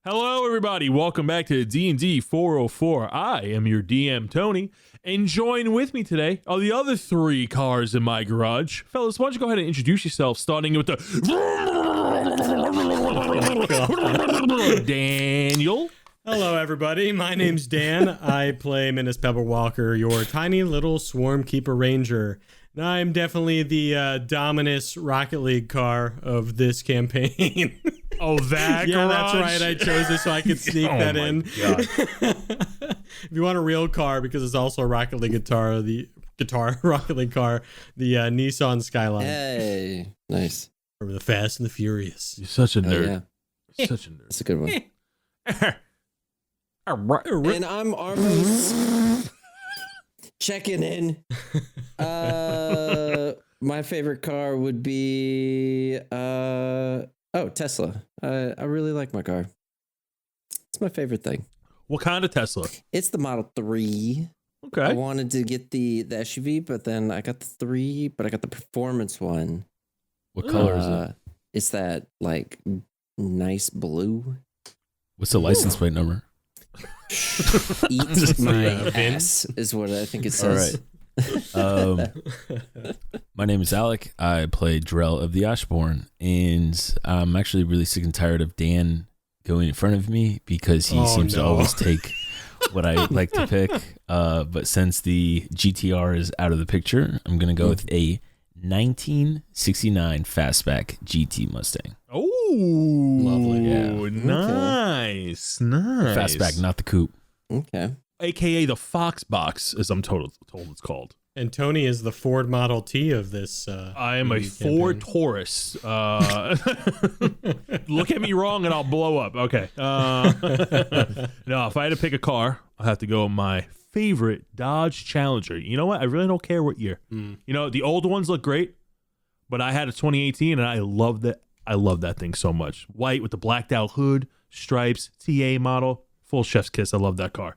Hello, everybody. Welcome back to DND404. I am your DM, Tony, and join with me today are the other three cars in my garage. Fellas, why don't you go ahead and introduce yourself, starting with the Daniel. Hello, everybody. My name's Dan. I play Menace Pebblewalker, your tiny little swarm keeper ranger. And I'm definitely the Dominus Rocket League car of this campaign. Oh, that yeah, garage? That's right. I chose this so I could sneak that in. If you want a real car, because it's also a Rocket League Rocket League car, the Nissan Skyline. Hey, nice. Or the Fast and the Furious. You're such a nerd. Oh, yeah. Such a nerd. That's a good one. And And I'm Armos. Checking in. My favorite car would be Tesla. I really like my car. It's my favorite thing. what kind of Tesla? It's the Model 3. Okay. I wanted to get the SUV, but then I got the 3, but I got the performance one. What color is it? It's that like nice blue. What's the license plate number? Eat my VIN? ass is what I think it All says. right. My name is Alec. I play Drell of the Ashbourne, and I'm actually really sick and tired of Dan going in front of me because he seems to always take what I like to pick. But since the GTR is out of the picture, I'm going to go with a 1969 Fastback GT Mustang. Oh, Lovely. Yeah. Nice. Nice. Fastback, not the coupe. Okay. AKA the Fox Box, as I'm told it's called. And Tony is the Ford Model T of this. I am a Ford Taurus. Look at me wrong and I'll blow up. Okay. No, if I had to pick a car, I'd have to go my favorite Dodge Challenger. You know what? I really don't care what year. You know, the old ones look great, but I had a 2018 and I love that. I love that thing so much. White with the blacked out hood, stripes, TA model, full chef's kiss. I love that car.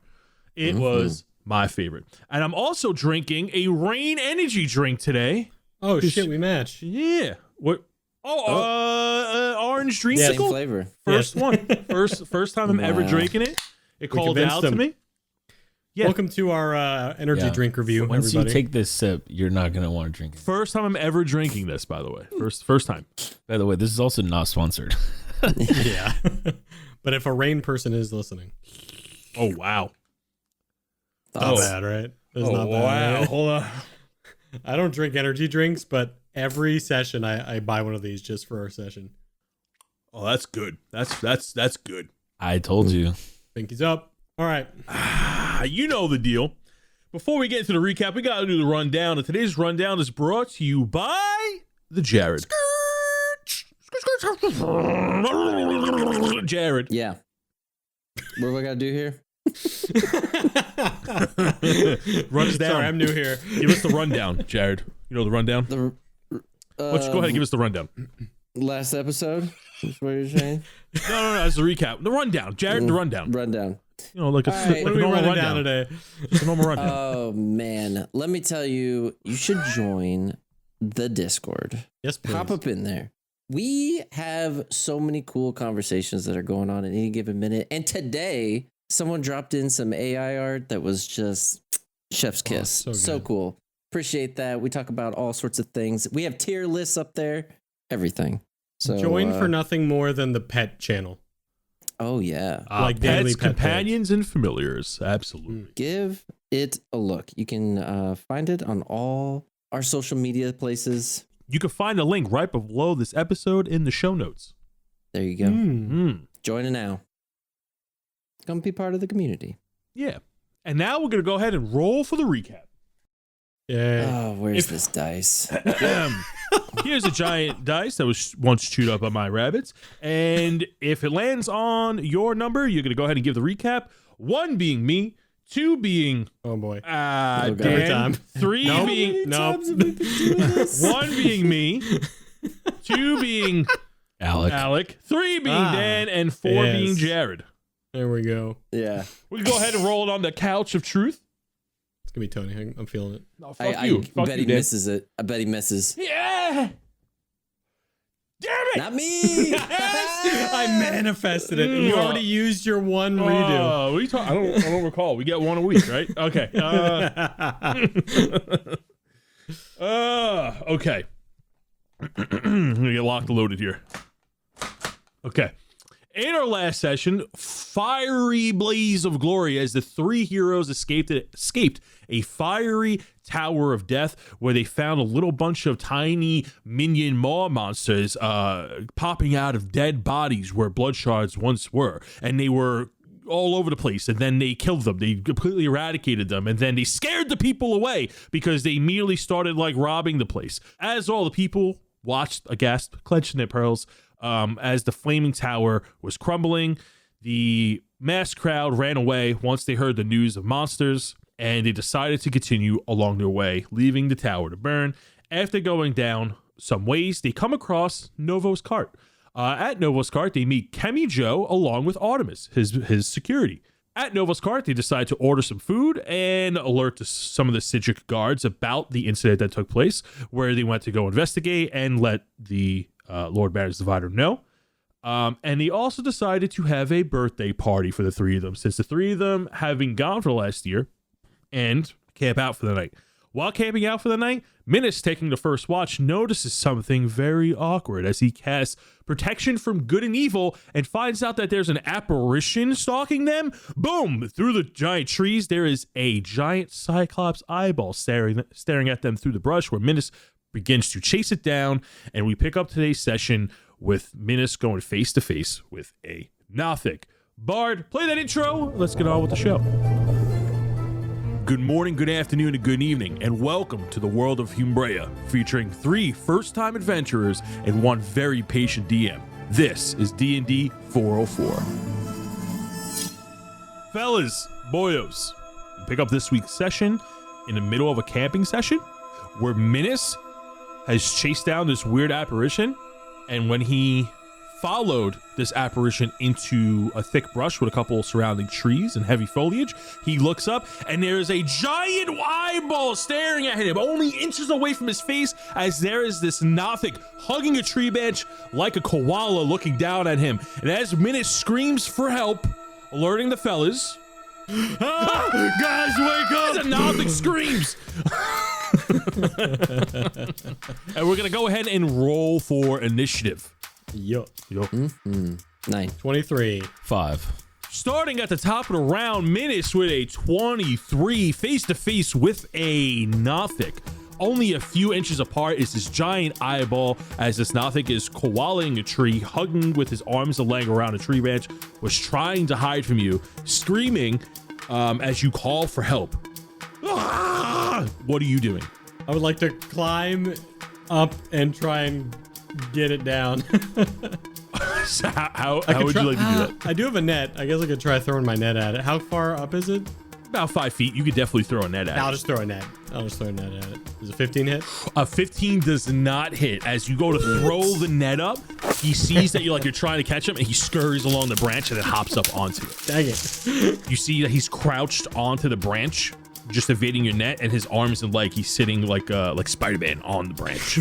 It was my favorite. And I'm also drinking a Rain Energy drink today. Oh, shit, we match. Yeah. What? Orange Same dreamsicle. flavor. First one. First time I'm ever Wow. drinking it. It called convinced out to him. me. Yeah. Welcome to our energy Yeah. drink review, Once everybody. you take this sip, you're not going to want to drink it. First time I'm ever drinking this, by the way. First time. By the way, this is also not sponsored. Yeah. But if a rain person is listening, Oh, wow. not bad, right? It's not bad. wow. Right? Hold on. I don't drink energy drinks, but every session I buy one of these just for our session. Oh, that's good. That's good. I told you. Pinkies up. All right. You know the deal. Before we get into the recap, we got to do the rundown. And today's rundown is brought to you by the Jared. Jared. Yeah. What do I gotta do here? Run us down. Sorry, I'm new here. Give us the rundown, Jared. You know the rundown? The Why don't you go ahead and give us the rundown? last episode. Is what you're saying? No, that's the recap. The rundown. Jared, the rundown. Rundown. You know, like a, All right. like What a are we normal running rundown. down today? Just a normal rundown. Oh man, let me tell you, you should join the Discord. Yes, please. Pop up in there. We have so many cool conversations that are going on at any given minute. And today, someone dropped in some AI art that was just chef's kiss. so good. Cool. Appreciate that. We talk about all sorts of things. We have tier lists up there. Everything. So Join for nothing more than the pet channel. Oh yeah. like daily pets, pet companions, and familiars. Absolutely. Give it a look. You can find it on all our social media places. You can find a link right below this episode in the show notes. There you go. Mm. Join it now. Come be part of the community. Yeah. And now we're going to go ahead and roll for the recap. Yeah. Oh, where's this dice? Here's a giant dice that was once chewed up by my rabbits. And if it lands on your number, you're going to go ahead and give the recap. 1 being me, 2 being Oh boy. Dan, Every time. 3 Nope. being Nope. 1 being me, 2 being Alec. 3 being Dan, and 4 Yes. being Jared. There we go. Yeah. We can go ahead and roll it on the couch of truth. It's gonna be Tony. I'm feeling it. No, fuck I you. Fuck bet you, he Dan. misses it. I bet he misses. Yeah. Damn it! Not me. I manifested it. You already used your one redo. What are you talking? I don't recall. We get one a week, right? Okay. Okay. I'm gonna get locked and loaded here. Okay. In our last session, fiery blaze of glory as the three heroes escaped a fiery tower of death where they found a little bunch of tiny minion maw monsters popping out of dead bodies where bloodshards once were, and they were all over the place, and then they killed them. They completely eradicated them, and then they scared the people away because they immediately started like robbing the place. As all the people watched aghast, clenching their pearls, as the flaming tower was crumbling, the mass crowd ran away once they heard the news of monsters, and they decided to continue along their way, leaving the tower to burn. After going down some ways, they come across Novo's cart. At Novo's cart, they meet Kemi Joe along with Artemis, his security. At Novo's cart, they decide to order some food and alert some of the Sidric guards about the incident that took place, where they went to go investigate and let the Lord Banner's Divider know. And they also decided to have a birthday party for the three of them, since the three of them have been gone for the last year, and camp out for the night. While camping out for the night, Minas, taking the first watch, notices something very awkward as he casts protection from good and evil and finds out that there's an apparition stalking them. Boom! Through the giant trees, there is a giant Cyclops eyeball staring at them through the brush, where Minas begins to chase it down, and we pick up today's session with Minas going face to face with a Nothic. Bard, play that intro. Let's get on with the show. Good morning, good afternoon, and good evening, and welcome to the world of Humbrea, featuring 3 first-time adventurers and 1 very patient DM. This is DND404. Fellas, boyos, pick up this week's session in the middle of a camping session where Minas has chased down this weird apparition, and when he followed this apparition into a thick brush with a couple of surrounding trees and heavy foliage, he looks up and there is a giant eyeball staring at him, only inches away from his face, as there is this Nothic hugging a tree branch like a koala looking down at him. And as Minas screams for help, alerting the fellas, guys, wake up! The Nothic screams. And we're gonna go ahead and roll for initiative. Yo. 9. 23. 5. Starting at the top of the round, Minas with a 23, face to face with a Nothic. Only a few inches apart is this giant eyeball, as this Nothic is koalaing a tree, hugging with his arms and leg around a tree branch, was trying to hide from you, screaming as you call for help. Ah! What are you doing? I would like to climb up and try and get it down. So how would you like to do that? I do have a net. I guess I could try throwing my net at it. How far up is it? About 5 feet. You could definitely throw a net at I'll it. just throw a net. I'll just throw a net at it. Does a 15 hit? A 15 does not hit. As you go to throw the net up, he sees that you're trying to catch him, and he scurries along the branch and then hops up onto it. Dang it. You see that he's crouched onto the branch, just evading your net, and his arms and leg, he's sitting like Spider-Man on the branch.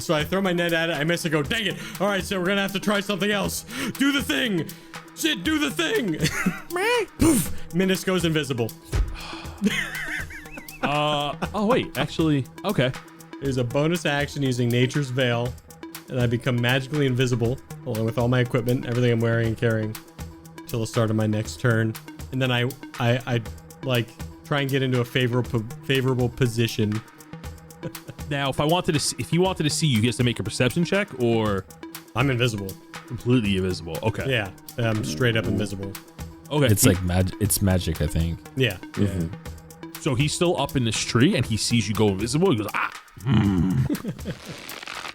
So I throw my net at it. I miss it. Go, dang it. All right, so we're going to have to try something else. Do the thing. Shit, do the thing. Poof. Minas goes invisible. Oh, wait. Actually, okay. There's a bonus action using Nature's Veil, and I become magically invisible, along with all my equipment, everything I'm wearing and carrying, till the start of my next turn. And then I like try and get into a favorable position. Now, if you wanted to see you, he has to make a perception check, or I'm invisible. completely invisible. Okay. Yeah, I'm straight up invisible. Okay. It's like it's magic, I think. Yeah. Mm-hmm. So he's still up in this tree, and he sees you go invisible. He goes, ah!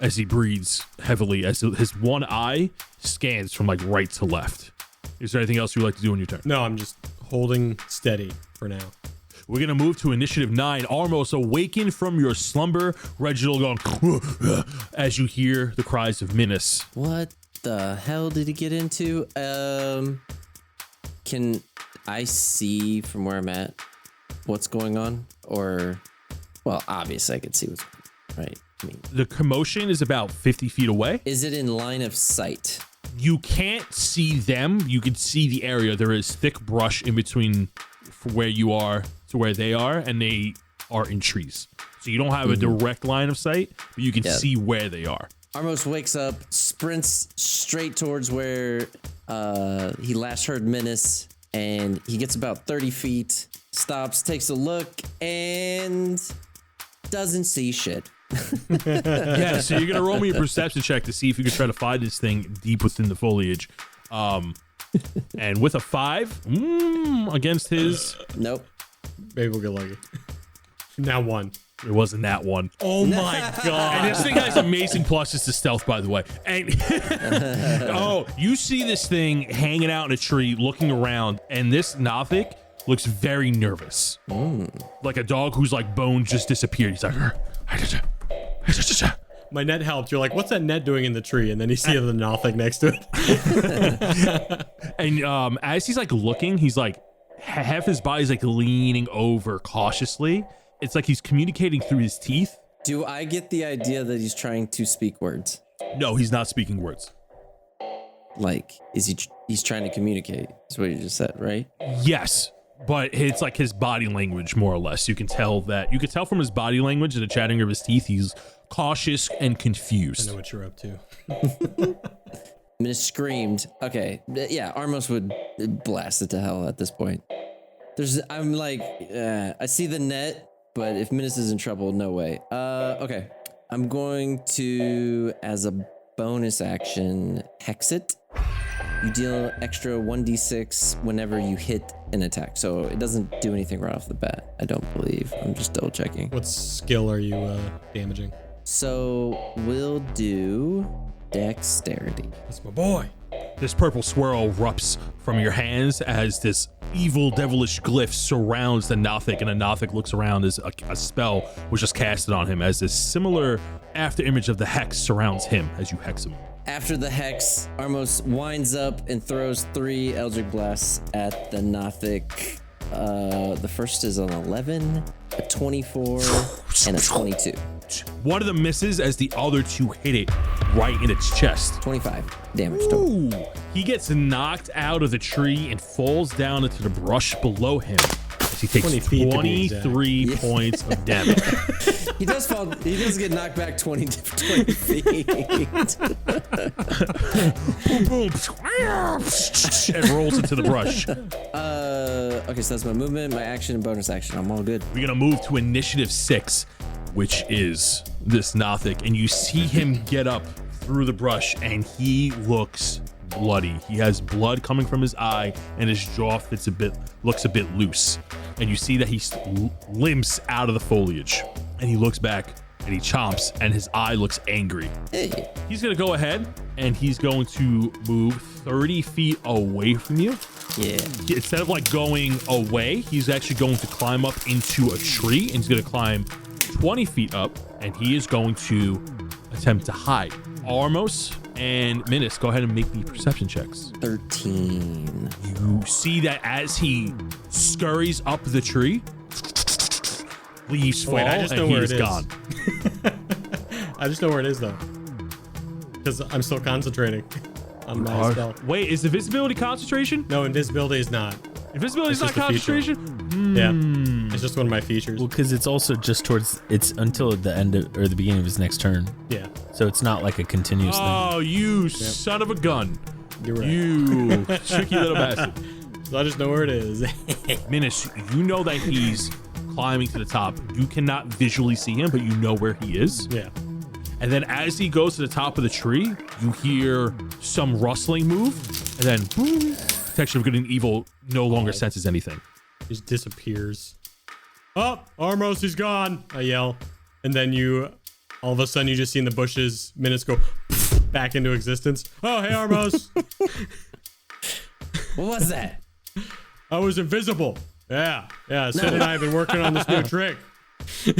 As he breathes heavily, as his one eye scans from right to left. Is there anything else you'd like to do on your turn? No, I'm just holding steady for now. We're going to move to initiative 9. Armos, awaken from your slumber. Reginald going, as you hear the cries of Minas. What the hell did he get into? Can I see from where I'm at what's going on? Or, well, obviously I can see what's going on, right? mean? The commotion is about 50 feet away. Is it in line of sight? You can't see them. You can see the area. There is thick brush in between where you are to where they are, and they are in trees. So you don't have a direct line of sight, but you can see where they are. Armos wakes up, sprints straight towards where he last heard Menace, and he gets about 30 feet, stops, takes a look, and doesn't see shit. Yeah, so you're gonna roll me a perception check to see if you can try to find this thing deep within the foliage. And with a 5 against his, Nope. Maybe we'll get lucky. Now 1. it wasn't that one. Oh my god. And this thing has amazing pluses to stealth, by the way. And oh, you see this thing hanging out in a tree, looking around, and this Nothic looks very nervous, like a dog whose like bone just disappeared. He's like, My net helped. You're like, what's that net doing in the tree? And then you see the Nothic next to it. and as he's like looking, he's like half his body's like leaning over cautiously. It's like he's communicating through his teeth. Do I get the idea that he's trying to speak words? No, he's not speaking words. Like, he's trying to communicate? Is what you just said, right? Yes, but it's like his body language, more or less. You can tell from his body language and the chattering of his teeth, he's cautious and confused. I know what you're up to. Miss screamed. Okay, yeah, Armos would blast it to hell at this point. I'm like, I see the net, but if Menace is in trouble, no way. Okay, I'm going to, as a bonus action, hex it. You deal extra 1d6 whenever you hit an attack. So it doesn't do anything right off the bat, I don't believe. I'm just double checking. What skill are you damaging? So we'll do dexterity. That's my boy. This purple swirl erupts from your hands as this evil devilish glyph surrounds the Nothic, and the Nothic looks around as a spell was just casted on him, as this similar after image of the hex surrounds him as you hex him. After the hex, Armos winds up and throws 3 Eldritch Blasts at the Nothic. The first is an 11, a 24, and a 22. One of them misses as the other 2 hit it right in its chest. 25 damage total. Ooh. He gets knocked out of the tree and falls down into the brush below him as he takes 23 points of damage. He does fall. He does get knocked back 20 feet. Boom, boom. And rolls into the brush. Okay, so that's my movement, my action, and bonus action. I'm all good. We're going to move to initiative 6, which is this Nothic. And you see him get up through the brush, and he looks bloody. He has blood coming from his eye, and his jaw looks a bit loose. And you see that he limps out of the foliage. And he looks back, and he chomps, and his eye looks angry. Hey. He's going to go ahead, and he's going to move 30 feet away from you. Yeah. Instead of like going away, he's actually going to climb up into a tree, and he's going to climb 20 feet up, and he is going to attempt to hide. Armos and Menace, go ahead and make me perception checks. 13. You see that as he scurries up the tree, leaves fall, and he is gone. I just know where it is, though. Because I'm still concentrating on my spell. Wait, is the visibility concentration? No, invisibility is not. Invisibility is not concentration? Yeah. It's just one of my features. Well, because it's also just it's until the end or the beginning of his next turn. Yeah. So it's not like a continuous thing. Oh, you son of a gun. You're right. You tricky little bastard. So I just know where it is. Menace, you know that he's climbing to the top. You cannot visually see him, but you know where he is. Yeah. And then as he goes to the top of the tree, you hear some rustling move, and then boom, Detection of Good and Evil no longer senses anything. He just disappears. Oh, Armos, he's gone, I yell. And then all of a sudden you just see in the bushes, minutes go back into existence. Oh, hey, Armos. What was that? I was invisible. Yeah. Sid and I have been working on this new trick. He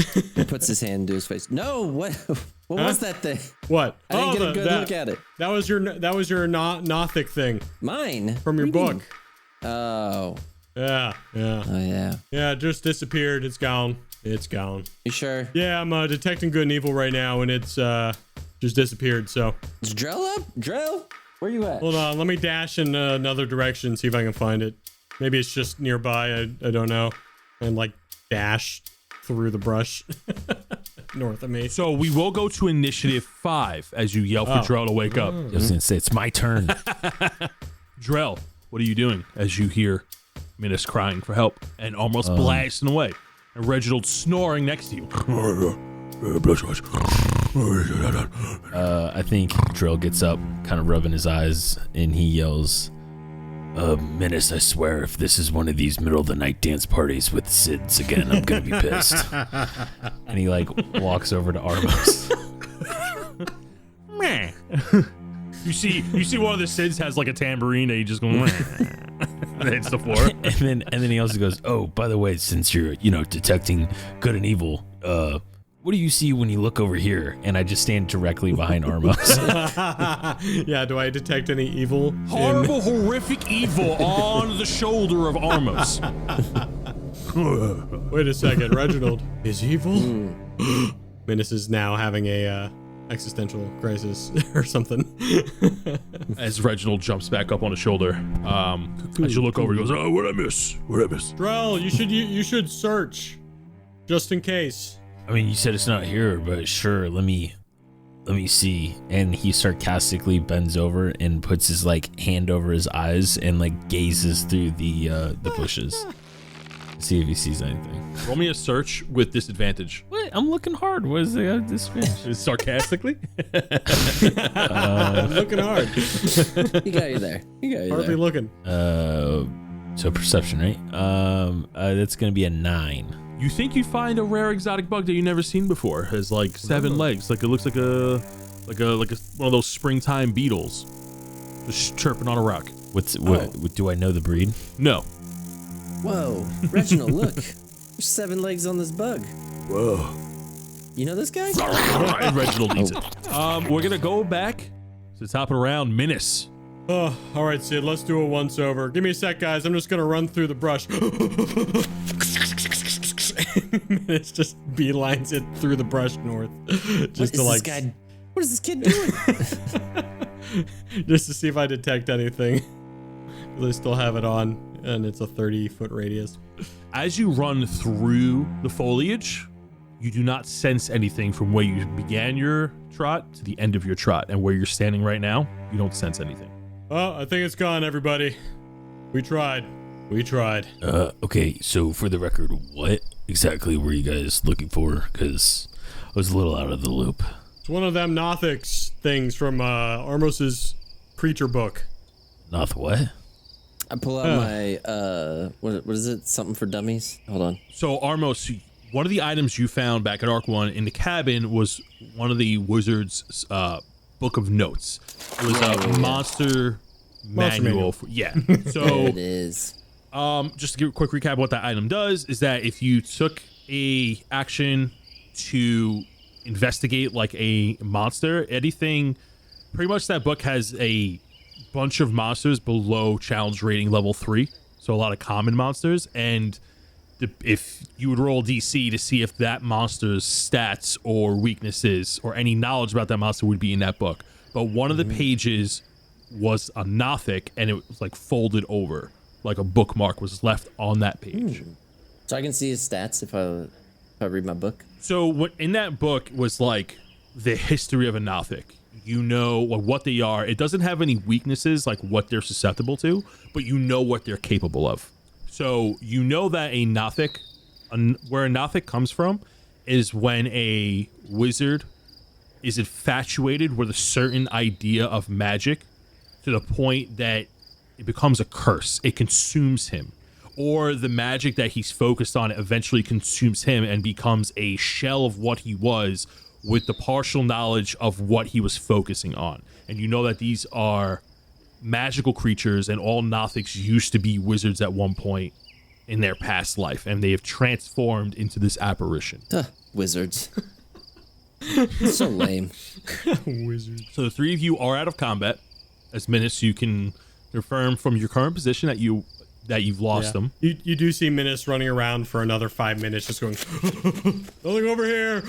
puts his hand to his face. No, what was that thing? What? I didn't get a good look at it. That was your Nothic thing. Mine? From your book. Oh. Yeah. Oh, yeah. Yeah, it just disappeared. It's gone. It's gone. You sure? Yeah, I'm detecting good and evil right now, and it's just disappeared. So Is Drell up? Drell? Where you at? hold on, let me dash in another direction, see if I can find it. Maybe it's just nearby. I don't know. And like dash through the brush north of me. So we will go to initiative 5 as you yell for Drell to wake up. I was gonna say it's my turn. Drell, what are you doing as you hear Minas crying for help and almost blasting away? And Reginald snoring next to you. I think Drill gets up, kind of rubbing his eyes, and he yells, Menace, I swear if this is one of these middle of the night dance parties with Sids again, I'm gonna be pissed. And he like walks over to Armos. Meh. You see one of the Sids has like a tambourine and he just goes and hits the floor. and then he also goes, oh, by the way, since you're, detecting good and evil, what do you see when you look over here? And I just stand directly behind Armos. Yeah, do I detect any evil? Horrible, horrific evil on the shoulder of Armos. Wait a second, Reginald is evil? Minas is now having a existential crisis or something. As Reginald jumps back up on his shoulder, as you look over, he goes, "Oh, what'd I miss? What'd I miss?" Drell, you should search, just in case. I mean, you said it's not here, but sure, let me see. And he sarcastically bends over and puts his like hand over his eyes and like gazes through the bushes. See if he sees anything. Roll me a search with disadvantage. What? I'm looking hard. What is this fish? Sarcastically? I'm looking hard. You got you there. Hardly looking. So perception, right? That's gonna be a 9. You think you find a rare exotic bug that you've never seen before. Has like 7 legs. Like it looks like a one of those springtime beetles, just chirping on a rock. What do I know the breed? No. Whoa, Reginald, look. There's 7 legs on this bug. Whoa. You know this guy? And Reginald eats it. We're gonna go back to the top of the round. Minas. Oh, all right, Sid, let's do a once over. Give me a sec, guys. I'm just gonna run through the brush. It's just beelines it through the brush north. Just What is this kid doing? just to see if I detect anything. I still have it on, and it's a 30-foot radius. As you run through the foliage, you do not sense anything from where you began your trot to the end of your trot. And where you're standing right now, you don't sense anything. Oh, I think it's gone, everybody. We tried. Okay, so for the record, what exactly were you guys looking for? Because I was a little out of the loop. It's one of them Nothic things from Armos's creature book. Noth what? I pull out my, what is it? Something for dummies? Hold on. So Armos, one of the items you found back at Arc 1 in the cabin was one of the wizard's book of notes. It was a monster manual. So There it is. just to give a quick recap, what that item does is that if you took a action to investigate like a monster, anything, pretty much that book has a bunch of monsters below challenge rating level 3. So a lot of common monsters. And if you would roll DC to see if that monster's stats or weaknesses or any knowledge about that monster would be in that book. But one of the pages was a Nothic, and it was like folded over, like a bookmark was left on that page. So I can see his stats if I read my book. So what in that book was like the history of a Nothic. You know what they are. It doesn't have any weaknesses, like what they're susceptible to, but you know what they're capable of. So you know that a Nothic, where a Nothic comes from, is when a wizard is infatuated with a certain idea of magic to the point that it becomes a curse. It consumes him. Or the magic that he's focused on eventually consumes him and becomes a shell of what he was with the partial knowledge of what he was focusing on. And you know that these are magical creatures, and all Nothics used to be wizards at one point in their past life, and they have transformed into this apparition. Wizards. So lame. Wizard. So the 3 of you are out of combat. As Minas, you can confirm from your current position that you that you've lost them. You do see Minus running around for another 5 minutes, just going, nothing over here.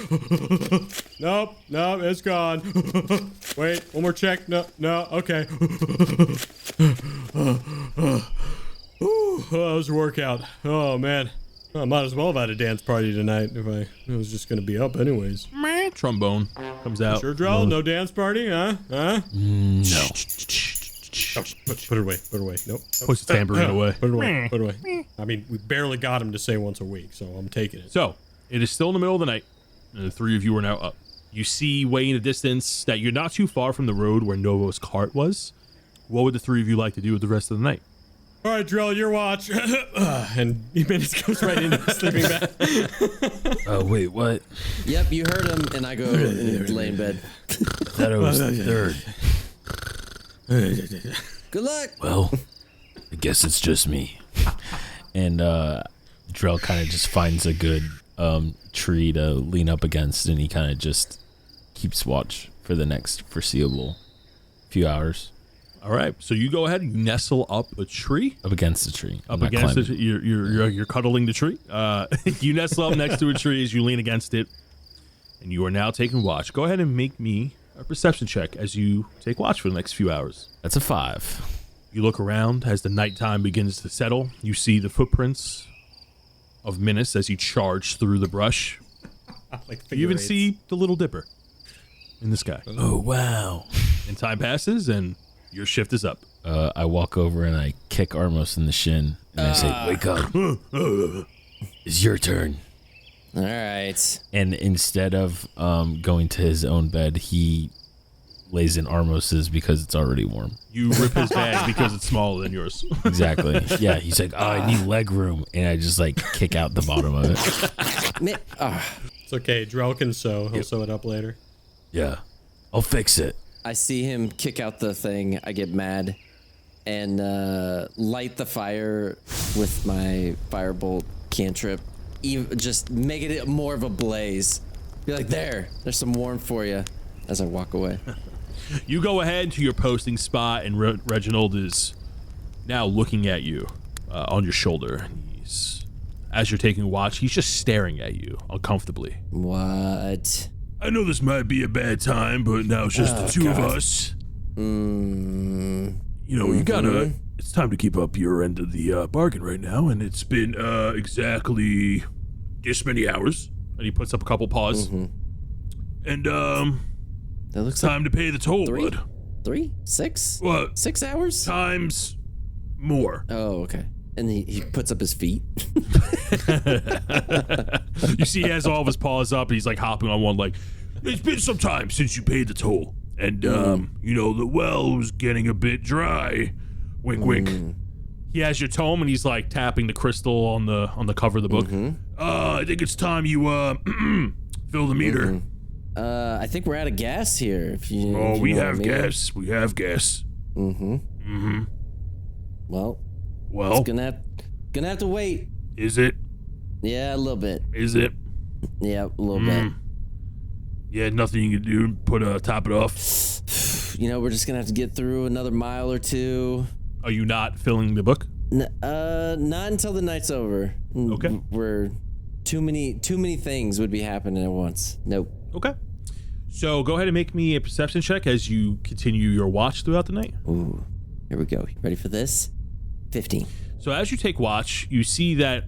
Nope, it's gone. Wait, one more check. No, okay. That was a workout. Oh, man. I might as well have had a dance party tonight if I was just going to be up anyways. Trombone comes out. Sure, Drell? No dance party, huh? No. Oh, put it away. Nope. Push the tambourine away. Put it away. I mean, we barely got him to say once a week, so I'm taking it. So, it is still in the middle of the night, and the three of you are now up. You see way in the distance that you're not too far from the road where Novo's cart was. What would the three of you like to do with the rest of the night? All right, Drell, your watch. And Minutes goes right into the sleeping bag. Oh, wait, what? Yep, you heard him, and I go and lay in bed. I thought it was the third. Good luck. Well, I guess it's just me. And Drell kind of just finds a good tree to lean up against, and he kind of just keeps watch for the next foreseeable few hours. All right, so you go ahead and you nestle up a tree. Up against the tree. Up against it. You're cuddling the tree. You nestle up next to a tree as you lean against it, and you are now taking watch. Go ahead and make me a perception check as you take watch for the next few hours. That's a 5. You look around as the nighttime begins to settle. You see the footprints of Minus as you charge through the brush. You even see the Little Dipper in the sky. Oh, wow. And time passes, and your shift is up. I walk over and I kick Armos in the shin, and I say, wake up. It's your turn. All right. And instead of going to his own bed, he lays in Armos's because it's already warm. You rip his bag because it's smaller than yours. Exactly. Yeah, he's like, oh, I need leg room. And I just like kick out the bottom of it. It's okay. Drell can sew. He'll sew it up later. Yeah, I'll fix it. I see him kick out the thing. I get mad and light the fire with my firebolt cantrip. Just making it more of a blaze. Be like, there's some warmth for you as I walk away. You go ahead to your posting spot, and Reginald is now looking at you on your shoulder. As you're taking watch, he's just staring at you uncomfortably. What? I know this might be a bad time, but now it's just the two of us. You know, you gotta... It's time to keep up your end of the bargain right now, and it's been exactly this many hours. And he puts up a couple paws. And that looks time to pay the toll, bud. 3? 6? What? 6 hours? Times more. Oh, okay. And he puts up his feet. You see he has all of his paws up, and he's like hopping on one, like, it's been some time since you paid the toll. And, you know, the well was getting a bit dry. Wink, wink. He has your tome, and he's like tapping the crystal on the cover of the book. I think it's time you fill the meter. I think we're out of gas here. If you we have gas. We have gas. Well, it's gonna have to wait. Is it? Yeah, a little bit. Is it? Yeah, a little bit. Yeah, nothing you can do. Top it off. You know, we're just gonna have to get through another mile or two. Are you not filling the book? Not until the night's over. Okay. We're too many things would be happening at once. Nope. Okay. So go ahead and make me a perception check as you continue your watch throughout the night. Ooh, here we go. Ready for this? 15. So as you take watch, you see that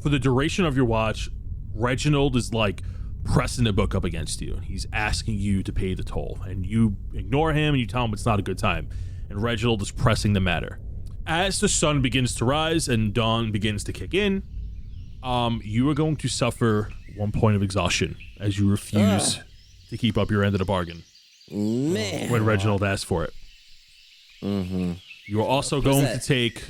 for the duration of your watch, Reginald is like pressing the book up against you. He's asking you to pay the toll, and you ignore him and you tell him it's not a good time. And Reginald is pressing the matter. As the sun begins to rise and dawn begins to kick in, you are going to suffer 1 point of exhaustion as you refuse to keep up your end of the bargain. Man. When Reginald asks for it. You are also going to take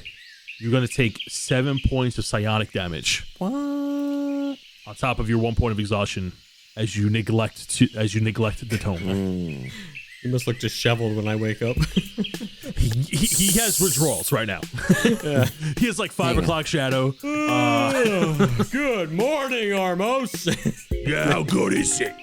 7 points of psionic damage. What? On top of your 1 point of exhaustion as you neglect the tome. You must look disheveled when I wake up. He has withdrawals right now. He has like 5 o'clock shadow. Good morning, Armos. Yeah, how good is it?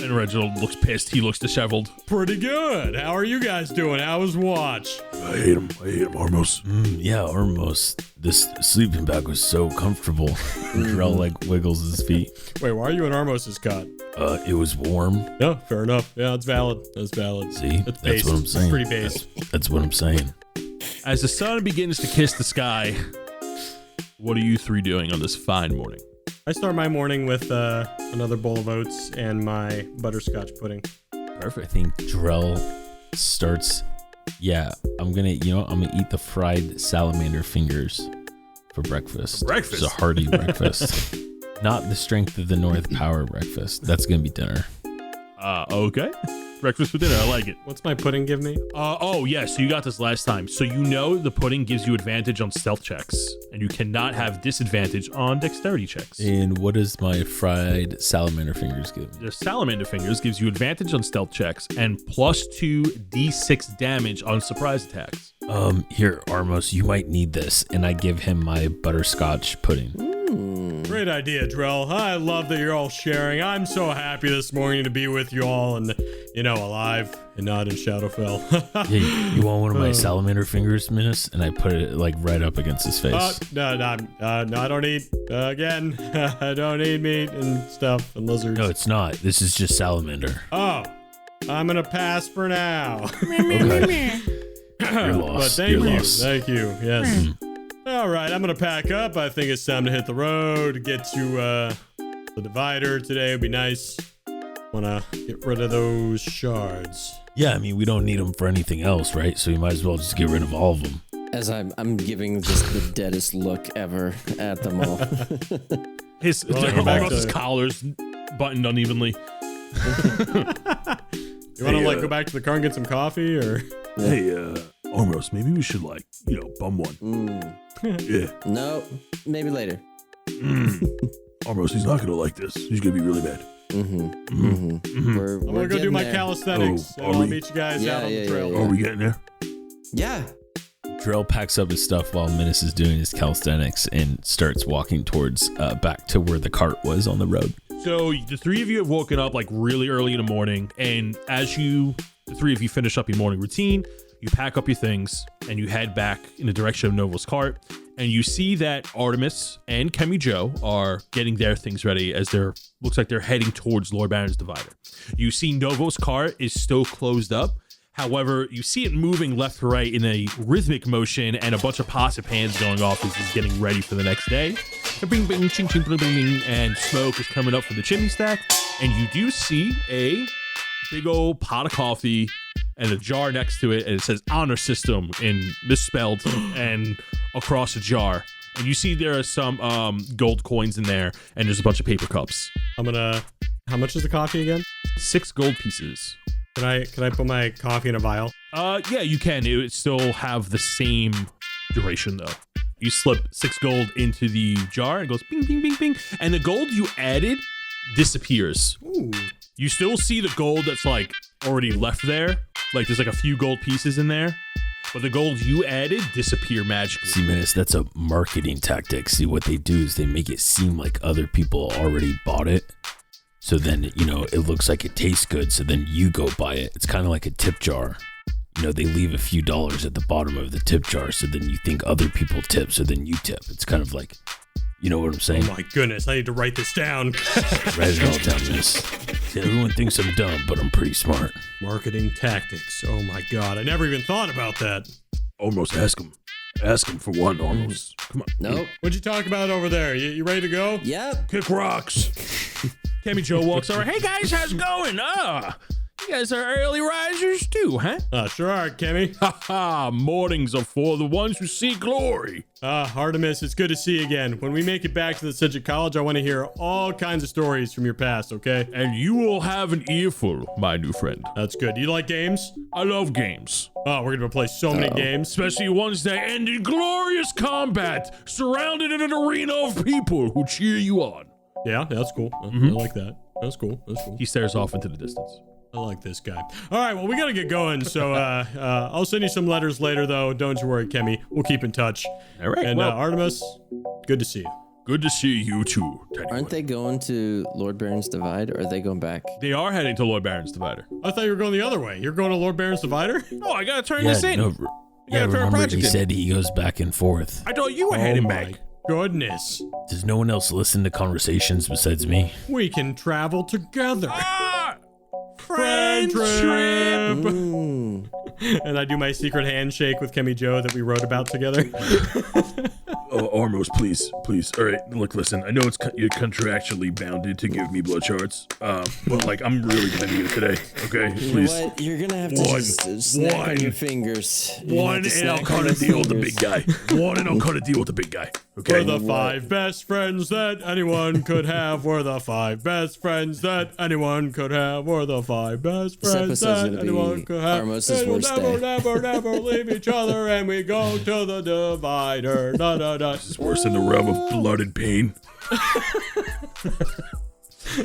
And Reginald looks pissed. He looks disheveled. Pretty good. How are you guys doing? How was watch? I hate him, Armos. Yeah, Armos. This sleeping bag was so comfortable. And Drell like wiggles his feet. Wait, why are you in Armos's cot? It was warm. Yeah, fair enough. Yeah, it's valid. That's valid. See, That's that's what I'm saying. Pretty base. That's what I'm saying. As the sun begins to kiss the sky, what are you three doing on this fine morning? I start my morning with another bowl of oats and my butterscotch pudding. Perfect. I think Drell starts. Yeah, I'm gonna eat the fried salamander fingers for breakfast. Breakfast? It's a hearty breakfast. Not the strength of the North Power breakfast. That's gonna be dinner. Okay. Breakfast for dinner. I like it. What's my pudding give me? Oh, yeah. So you got this last time. So you know the pudding gives you advantage on stealth checks, and you cannot have disadvantage on dexterity checks. And what does my fried salamander fingers give me? The salamander fingers gives you advantage on stealth checks and +2 d6 damage on surprise attacks. Here, Armos, you might need this. And I give him my butterscotch pudding. Great idea, Drell. I love that you're all sharing. I'm so happy this morning to be with you all and, alive and not in Shadowfell. Yeah, you want one of my salamander fingers, Minas? And I put it like right up against his face. No, I don't eat, again, I don't eat meat and stuff and lizards. No, it's not. This is just salamander. Oh, I'm going to pass for now. Okay. You're lost. But You're lost. Thank you, yes. All right, I'm going to pack up. I think it's time to hit the road, get to the divider today. Would be nice. Want to get rid of those shards. Yeah, I mean, we don't need them for anything else, right? So we might as well just get rid of all of them. As I'm giving just the deadest look ever at them all. His collar's buttoned unevenly. You want to go back to the car and get some coffee, or? Hey, Armos, maybe we should bum one. Yeah. No, maybe later. Armos, he's not gonna like this. He's gonna be really mad. I'm gonna go do my calisthenics. Oh, and I'll meet you guys out on the trail. Are we getting there? Yeah. Drell packs up his stuff while Minas is doing his calisthenics and starts walking towards back to where the cart was on the road. So the three of you have woken up like really early in the morning, and as the three of you finish up your morning routine, you pack up your things and you head back in the direction of Novo's cart, and you see that Artemis and Kemi Joe are getting their things ready as looks like they're heading towards Lord Baron's divider. You see Novo's cart is still closed up. However, you see it moving left to right in a rhythmic motion, and a bunch of pots of pans going off as he's getting ready for the next day. Bing, bing, ching, ching, bing, bing, bing, and smoke is coming up from the chimney stack. And you do see a big old pot of coffee and a jar next to it, and it says honor system in misspelled and across the jar. And you see there are some gold coins in there, and there's a bunch of paper cups. How much is the coffee again? 6 gold pieces. Can I put my coffee in a vial? Yeah, you can. It would still have the same duration though. You slip 6 gold into the jar and it goes bing, bing, bing, bing. And the gold you added disappears. Ooh. You still see the gold that's like already left there. Like there's like a few gold pieces in there. But the gold you added disappear magically. See, Minas, that's a marketing tactic. See, what they do is they make it seem like other people already bought it. So then, it looks like it tastes good. So then you go buy it. It's kind of like a tip jar. They leave a few dollars at the bottom of the tip jar. So then you think other people tip. So then you tip. It's kind of like, you know what I'm saying? Oh my goodness, I need to write this down. Write it all down, Minas. See, everyone thinks I'm dumb, but I'm pretty smart. Marketing tactics. Oh my god, I never even thought about that. Almost ask him. Ask him for one, almost. Come on. Nope. What'd you talk about over there? You ready to go? Yep. Kick rocks. Kemi Joe walks over. Hey guys, how's it going? You guys are early risers too, huh? Sure are, Kemi. Ha! Mornings are for the ones who seek glory. Artemis, it's good to see you again. When we make it back to the Cedric College, I want to hear all kinds of stories from your past, okay? And you will have an earful, my new friend. That's good. You like games? I love games. Oh, we're gonna play so many games. Especially ones that end in glorious combat, surrounded in an arena of people who cheer you on. Yeah, that's cool. I like that. That's cool. He stares off into the distance. I like this guy. All right, well, we got to get going. So I'll send you some letters later, though. Don't you worry, Kemi. We'll keep in touch. All right. And Artemis, good to see you. Good to see you too, Teddy. Aren't they going to Lord Baron's Divide, or are they going back? They are heading to Lord Baron's Divider. I thought you were going the other way. You're going to Lord Baron's Divider? Oh, I gotta turn this in. Remember he said he goes back and forth. I thought you were heading back. Goodness. Does no one else listen to conversations besides me? We can travel together. Ah! Friendship. Mm. And I do my secret handshake with Kemi Joe that we wrote about together. Armos, please. All right, look, listen. I know you're contractually bounded to give me blood shards, but like I'm really gonna need it today. Okay, please. You know what? You're gonna have to just snap on your fingers. One, and I'll cut a deal with the big guy. Okay. We're the 5 best friends that anyone could have. We're the 5 best friends that anyone could have. We're the 5 best friends that anyone could have. Armos' worst day. Never leave each other, and we go to the divider. Da, da, da. This is worse than the realm of blood and pain.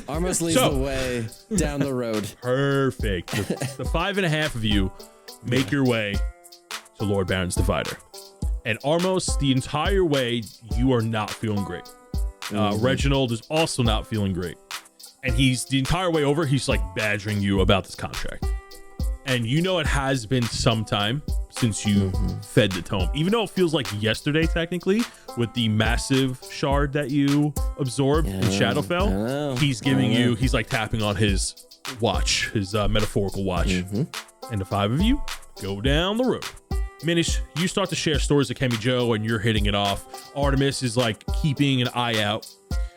Armos leads the way down the road. Perfect. The 5.5 of you make your way to Lord Baron's Divider. And Armos, the entire way, you are not feeling great. Reginald is also not feeling great. And the entire way over, he's like badgering you about this contract. And you know it has been some time since you fed the tome. Even though it feels like yesterday, technically, with the massive shard that you absorbed in Shadowfell, he's like tapping on his watch, his metaphorical watch. And the 5 of you go down the road. Minish, you start to share stories of Kemi Joe and you're hitting it off. Artemis is like keeping an eye out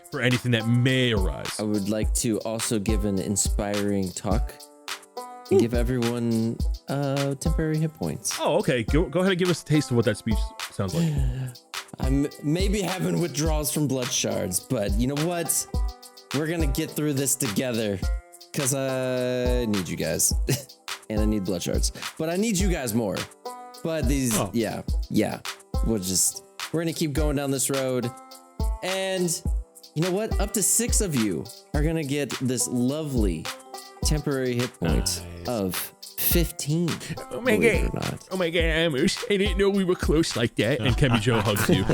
for anything that may arise. I would like to also give an inspiring talk and give everyone temporary hit points. Oh, okay. Go ahead and give us a taste of what that speech sounds like. I'm maybe having withdrawals from blood shards, but you know what? We're gonna get through this together because I need you guys. And I need blood shards, but I need you guys more. But these, yeah. We're gonna keep going down this road. And you know what? Up to 6 of you are gonna get this lovely temporary hit point of 15. Oh my god, Amos. I didn't know we were close like that. And Kemi Joe hugs you.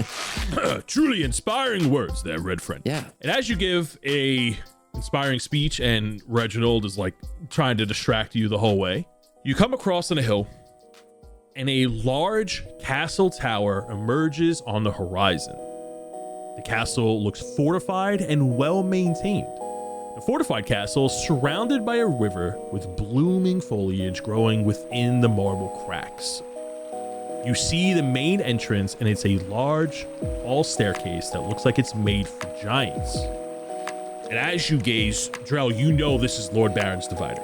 Truly inspiring words there, Red Friend. Yeah. And as you give a inspiring speech and Reginald is like trying to distract you the whole way, you come across on a hill and a large castle tower emerges on the horizon. The castle looks fortified and well maintained. The fortified castle is surrounded by a river with blooming foliage growing within the marble cracks. You see the main entrance, and it's a large tall staircase that looks like it's made for giants. And as you gaze, Drell, you know this is Lord Baron's Divider.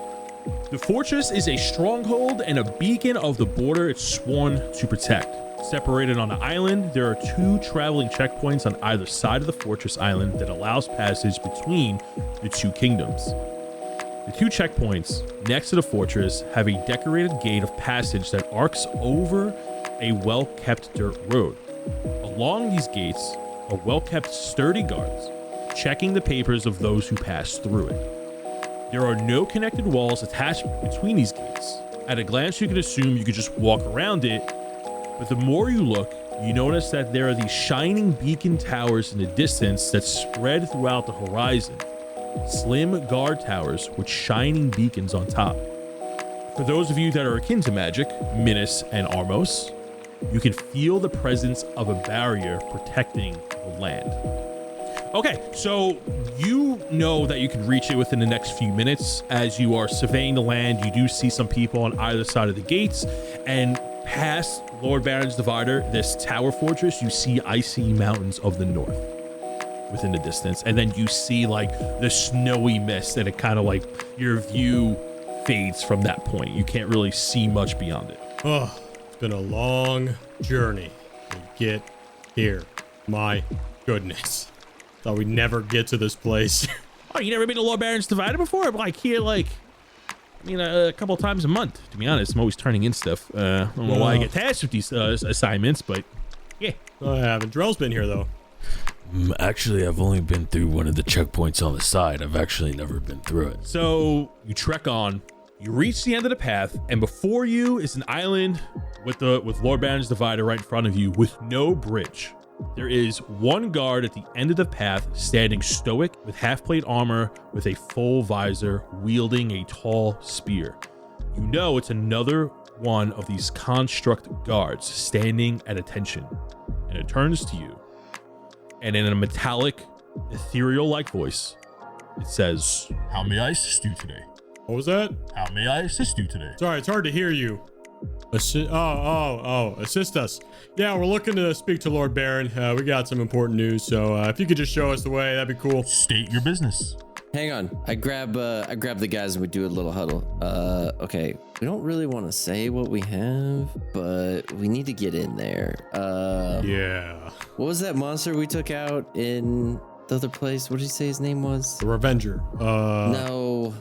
The fortress is a stronghold and a beacon of the border it's sworn to protect. Separated on an island, there are 2 traveling checkpoints on either side of the fortress island that allows passage between the 2 kingdoms. The 2 checkpoints next to the fortress have a decorated gate of passage that arcs over a well-kept dirt road. Along these gates are well-kept sturdy guards, checking the papers of those who pass through it. There are no connected walls attached between these gates. At a glance, you can assume you could just walk around it, but the more you look, you notice that there are these shining beacon towers in the distance that spread throughout the horizon. Slim guard towers with shining beacons on top. For those of you that are akin to magic, Minas and Armos, you can feel the presence of a barrier protecting the land. Okay, so you know that you can reach it within the next few minutes. As you are surveying the land, you do see some people on either side of the gates, and past Lord Baron's Divider, this tower fortress, you see icy mountains of the north within the distance, and then you see like the snowy mist, and it kind of like your view fades from that point. You can't really see much beyond it. Oh, it's been a long journey to get here. My goodness. Thought we'd never get to this place. Oh, you never been to Lord Baron's Divider before? I'm like here, like, I mean, a couple of times a month, to be honest. I'm always turning in stuff. I don't know why I get tasked with these assignments, but yeah. I haven't. Drell's been here, though. Actually, I've only been through one of the checkpoints on the side. I've actually never been through it. So you trek on, you reach the end of the path, and before you is an island with Lord Baron's Divider right in front of you with no bridge. There is one guard at the end of the path, standing stoic with half-plate armor with a full visor, wielding a tall spear. You know it's another one of these construct guards standing at attention, and it turns to you, and in a metallic, ethereal-like voice, it says, How may I assist you today? What was that? How may I assist you today? Sorry, it's hard to hear you. Assist us. Yeah, we're looking to speak to Lord Baron. We got some important news, so if you could just show us the way, that'd be cool. State your business. Hang on. I grab the guys and we do a little huddle. Okay. We don't really want to say what we have, but we need to get in there. Yeah. What was that monster we took out in the other place? What did you say his name was? The Revenger. No.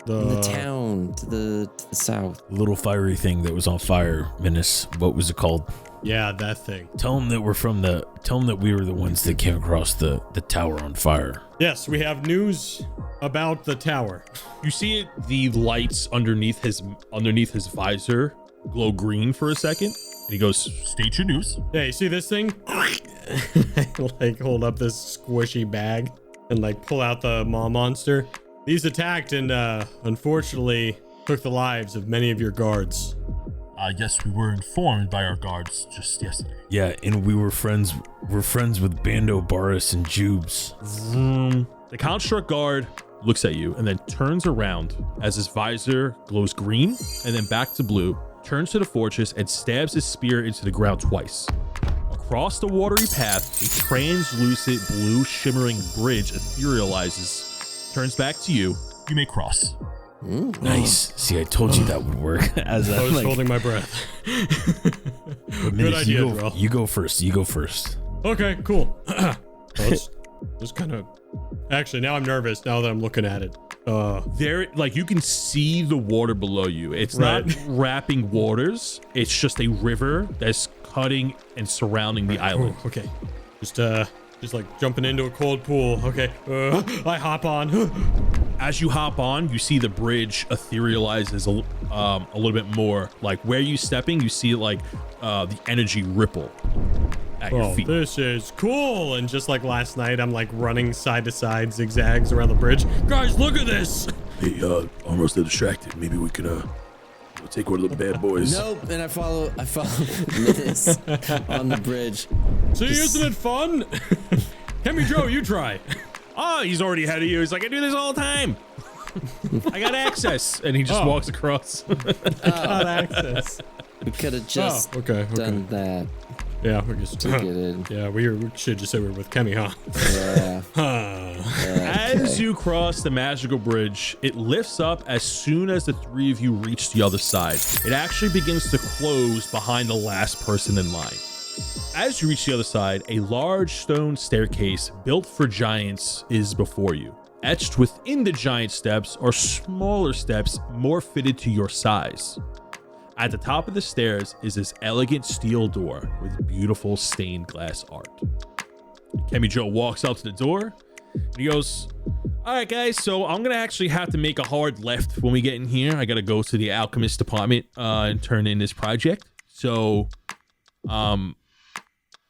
In the town to the south. The little fiery thing that was on fire, Menace. What was it called? Yeah, that thing. Tell them that we were the ones that came across the tower on fire. Yes, we have news about the tower. you see it, the lights underneath his visor glow green for a second, and he goes, State your news. Yeah, you see this thing? Like hold up this squishy bag and like pull out the maw monster. These attacked and unfortunately took the lives of many of your guards. Yes, we were informed by our guards just yesterday. Yeah, and we're friends with Bando, Boris, and Jubes. The construct guard looks at you and then turns around as his visor glows green and then back to blue, turns to the fortress and stabs his spear into the ground twice. Across the watery path, a translucent blue shimmering bridge etherealizes, turns back to you. You may cross. Nice. See, I told you that would work. As I was holding my breath. Good idea, you go first. You go first. Okay, cool. Let's just kind of. Actually, now I'm nervous. Now that I'm looking at it. There, like you can see the water below you. It's Right. not wrapping waters. It's just a river that's cutting and surrounding the island. Oh, okay. Just like jumping into a cold pool. Okay. I hop on. As you hop on, you see the bridge etherealizes a little bit more. Like where you stepping, you see like the energy ripple at your feet. This is cool. And just like last night, I'm like running side to side, zigzags around the bridge. Guys, look at this. Hey, almost distracted. Maybe we can we'll take one of the bad boys. Nope. And I follow Menace on the bridge. See, isn't it fun? Hemi Joe, you try. Oh, he's already ahead of you. He's like, I do this all the time. I got access. And he just walks across. Got access. We could have just done that. Yeah, we just to get in. Yeah, we should just say we were with Kemi, huh? Yeah. As you cross the magical bridge, it lifts up as soon as the three of you reach the other side. It actually begins to close behind the last person in line. As you reach the other side, a large stone staircase built for giants is before you. Etched within the giant steps are smaller steps more fitted to your size. At the top of the stairs is this elegant steel door with beautiful stained glass art. Kemi Joe walks out to the door and he goes, all right, guys, so I'm going to actually have to make a hard left when we get in here. I got to go to the alchemist department and turn in this project. So,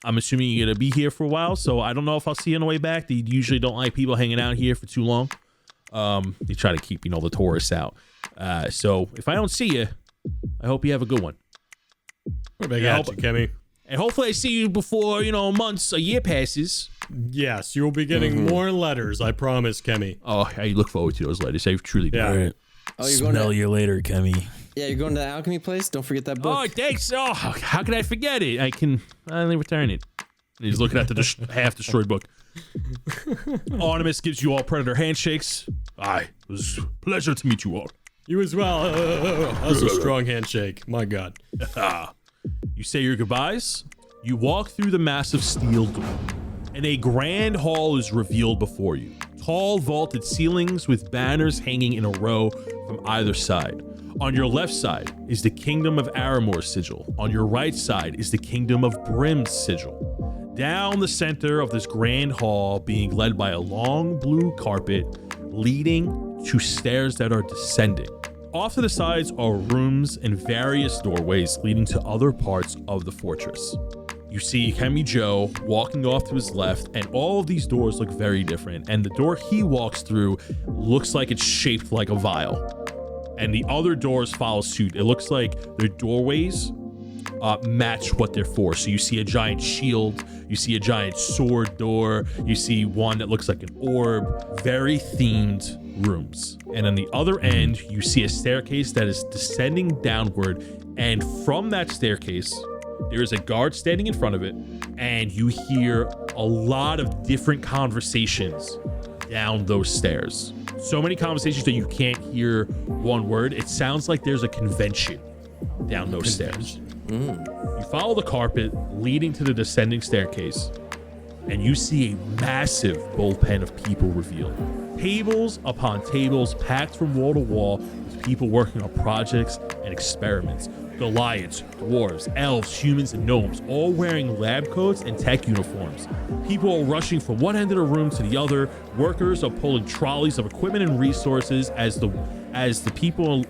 I'm assuming you're going to be here for a while, so I don't know if I'll see you on the way back. They usually don't like people hanging out here for too long. They try to keep, the tourists out. So if I don't see you, I hope you have a good one. I got you, Kemi. And hopefully I see you before, a year passes. Yes, you'll be getting more letters, I promise, Kemi. Oh, I look forward to those letters. I truly do. Yeah. All right. Oh, you're going Smell you later, Kemi. Yeah, you're going to the alchemy place? Don't forget that book. Oh, thanks. Oh, how can I forget it? I can finally return it. And he's looking at the half-destroyed book. Artemis gives you all predator handshakes. Aye, it was a pleasure to meet you all. You as well. That's a strong handshake. My God. You say your goodbyes. You walk through the massive steel door, and a grand hall is revealed before you. Tall vaulted ceilings with banners hanging in a row from either side. On your left side is the Kingdom of Aramore's sigil. On your right side is the Kingdom of Brim's sigil. Down the center of this grand hall, being led by a long blue carpet leading to stairs that are descending. Off to the sides are rooms and various doorways leading to other parts of the fortress. You see Hemi Joe walking off to his left, and all of these doors look very different. And the door he walks through looks like it's shaped like a vial. And the other doors follow suit. It looks like their doorways match what they're for. So you see a giant shield, you see a giant sword door, you see one that looks like an orb, very themed rooms. And on the other end, you see a staircase that is descending downward. And from that staircase, there is a guard standing in front of it. And you hear a lot of different conversations down those stairs. So many conversations that you can't hear one word. It sounds like there's a convention down those stairs. You follow the carpet leading to the descending staircase, and you see a massive bullpen of people revealed. Tables upon tables packed from wall to wall with people working on projects and experiments. Goliaths, dwarves, elves, humans, and gnomes, all wearing lab coats and tech uniforms. People are rushing from one end of the room to the other. Workers are pulling trolleys of equipment and resources as the people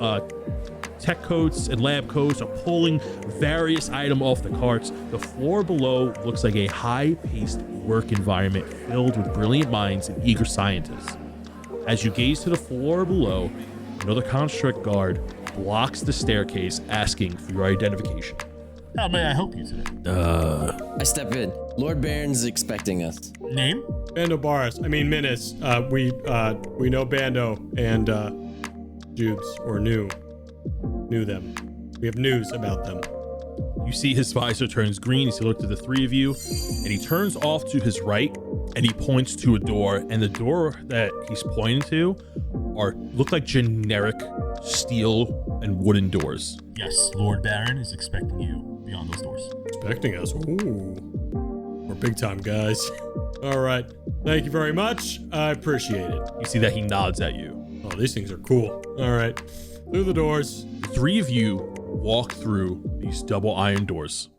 tech coats and lab coats are pulling various items off the carts. The floor below looks like a high-paced work environment filled with brilliant minds and eager scientists. As you gaze to the floor below, another construct guard blocks the staircase, asking for your identification. How may I help you today? I step in. Lord Baron's expecting us. Name? Bando Boris. I mean, Minas. We know Bando and Jubes, or knew them. We have news about them. You see his visor turns green as he looks at the three of you, and he turns off to his right, and he points to a door, and the door that he's pointing to look like generic steel and wooden doors. Yes, Lord Baron is expecting you beyond those doors. Expecting us. Ooh. We're big time, guys. All right. Thank you very much. I appreciate it. You see that he nods at you. Oh, these things are cool. All right. Through the doors. The three of you walk through these double iron doors.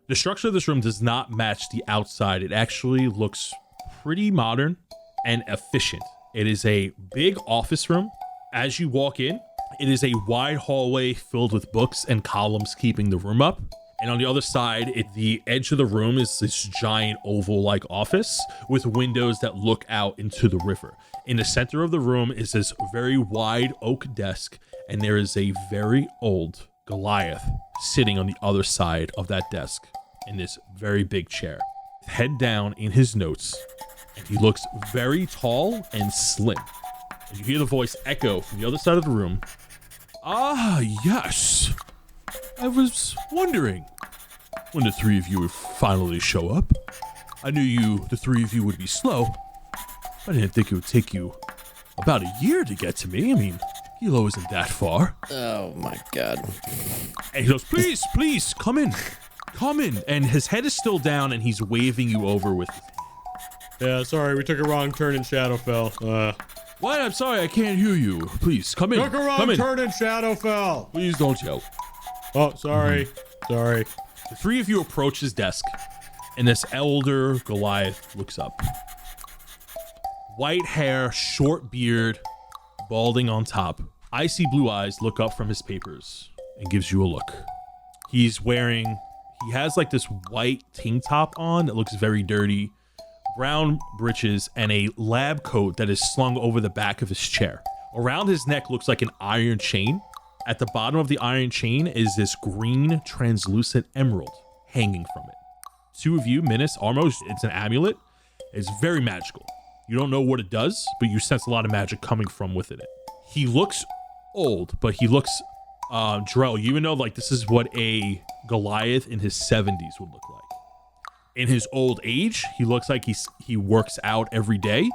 The structure of this room does not match the outside. It actually looks pretty modern and efficient. It is a big office room. As you walk in, it is a wide hallway filled with books and columns keeping the room up. And on the other side, at the edge of the room is this giant oval-like office with windows that look out into the river. In the center of the room is this very wide oak desk, and there is a very old Goliath sitting on the other side of that desk in this very big chair, head down in his notes, and he looks very tall and slim. And you hear the voice echo from the other side of the room. Ah, yes. I was wondering when the three of you would finally show up. I knew the three of you would be slow. I didn't think it would take you about a year to get to me. I mean, Hilo isn't that far. Oh my god. And he goes, please, come in. Come in. And his head is still down, and he's waving you over with his hand. Yeah, sorry, we took a wrong turn in Shadowfell. What? I'm sorry, I can't hear you. Please, come in. Took a wrong turn in Shadowfell. Please don't yell. Oh, sorry. Sorry. The three of you approach his desk, and this elder Goliath looks up. White hair, short beard, balding on top. Icy blue eyes look up from his papers and gives you a look. He has like this white tank top on that looks very dirty, brown breeches, and a lab coat that is slung over the back of his chair. Around his neck looks like an iron chain. At the bottom of the iron chain is this green translucent emerald hanging from it. Two of you, Minas, Armos, it's an amulet. It's very magical. You don't know what it does, but you sense a lot of magic coming from within it. He looks old, but he looks, Drell, you even know like this is what a Goliath in his 70s would look like. In his old age, he looks like he works out every day,